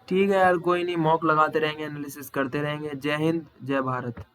ठीक है यार, कोई नहीं, मॉक लगाते रहेंगे, एनालिसिस करते रहेंगे। जय हिंद, जय भारत।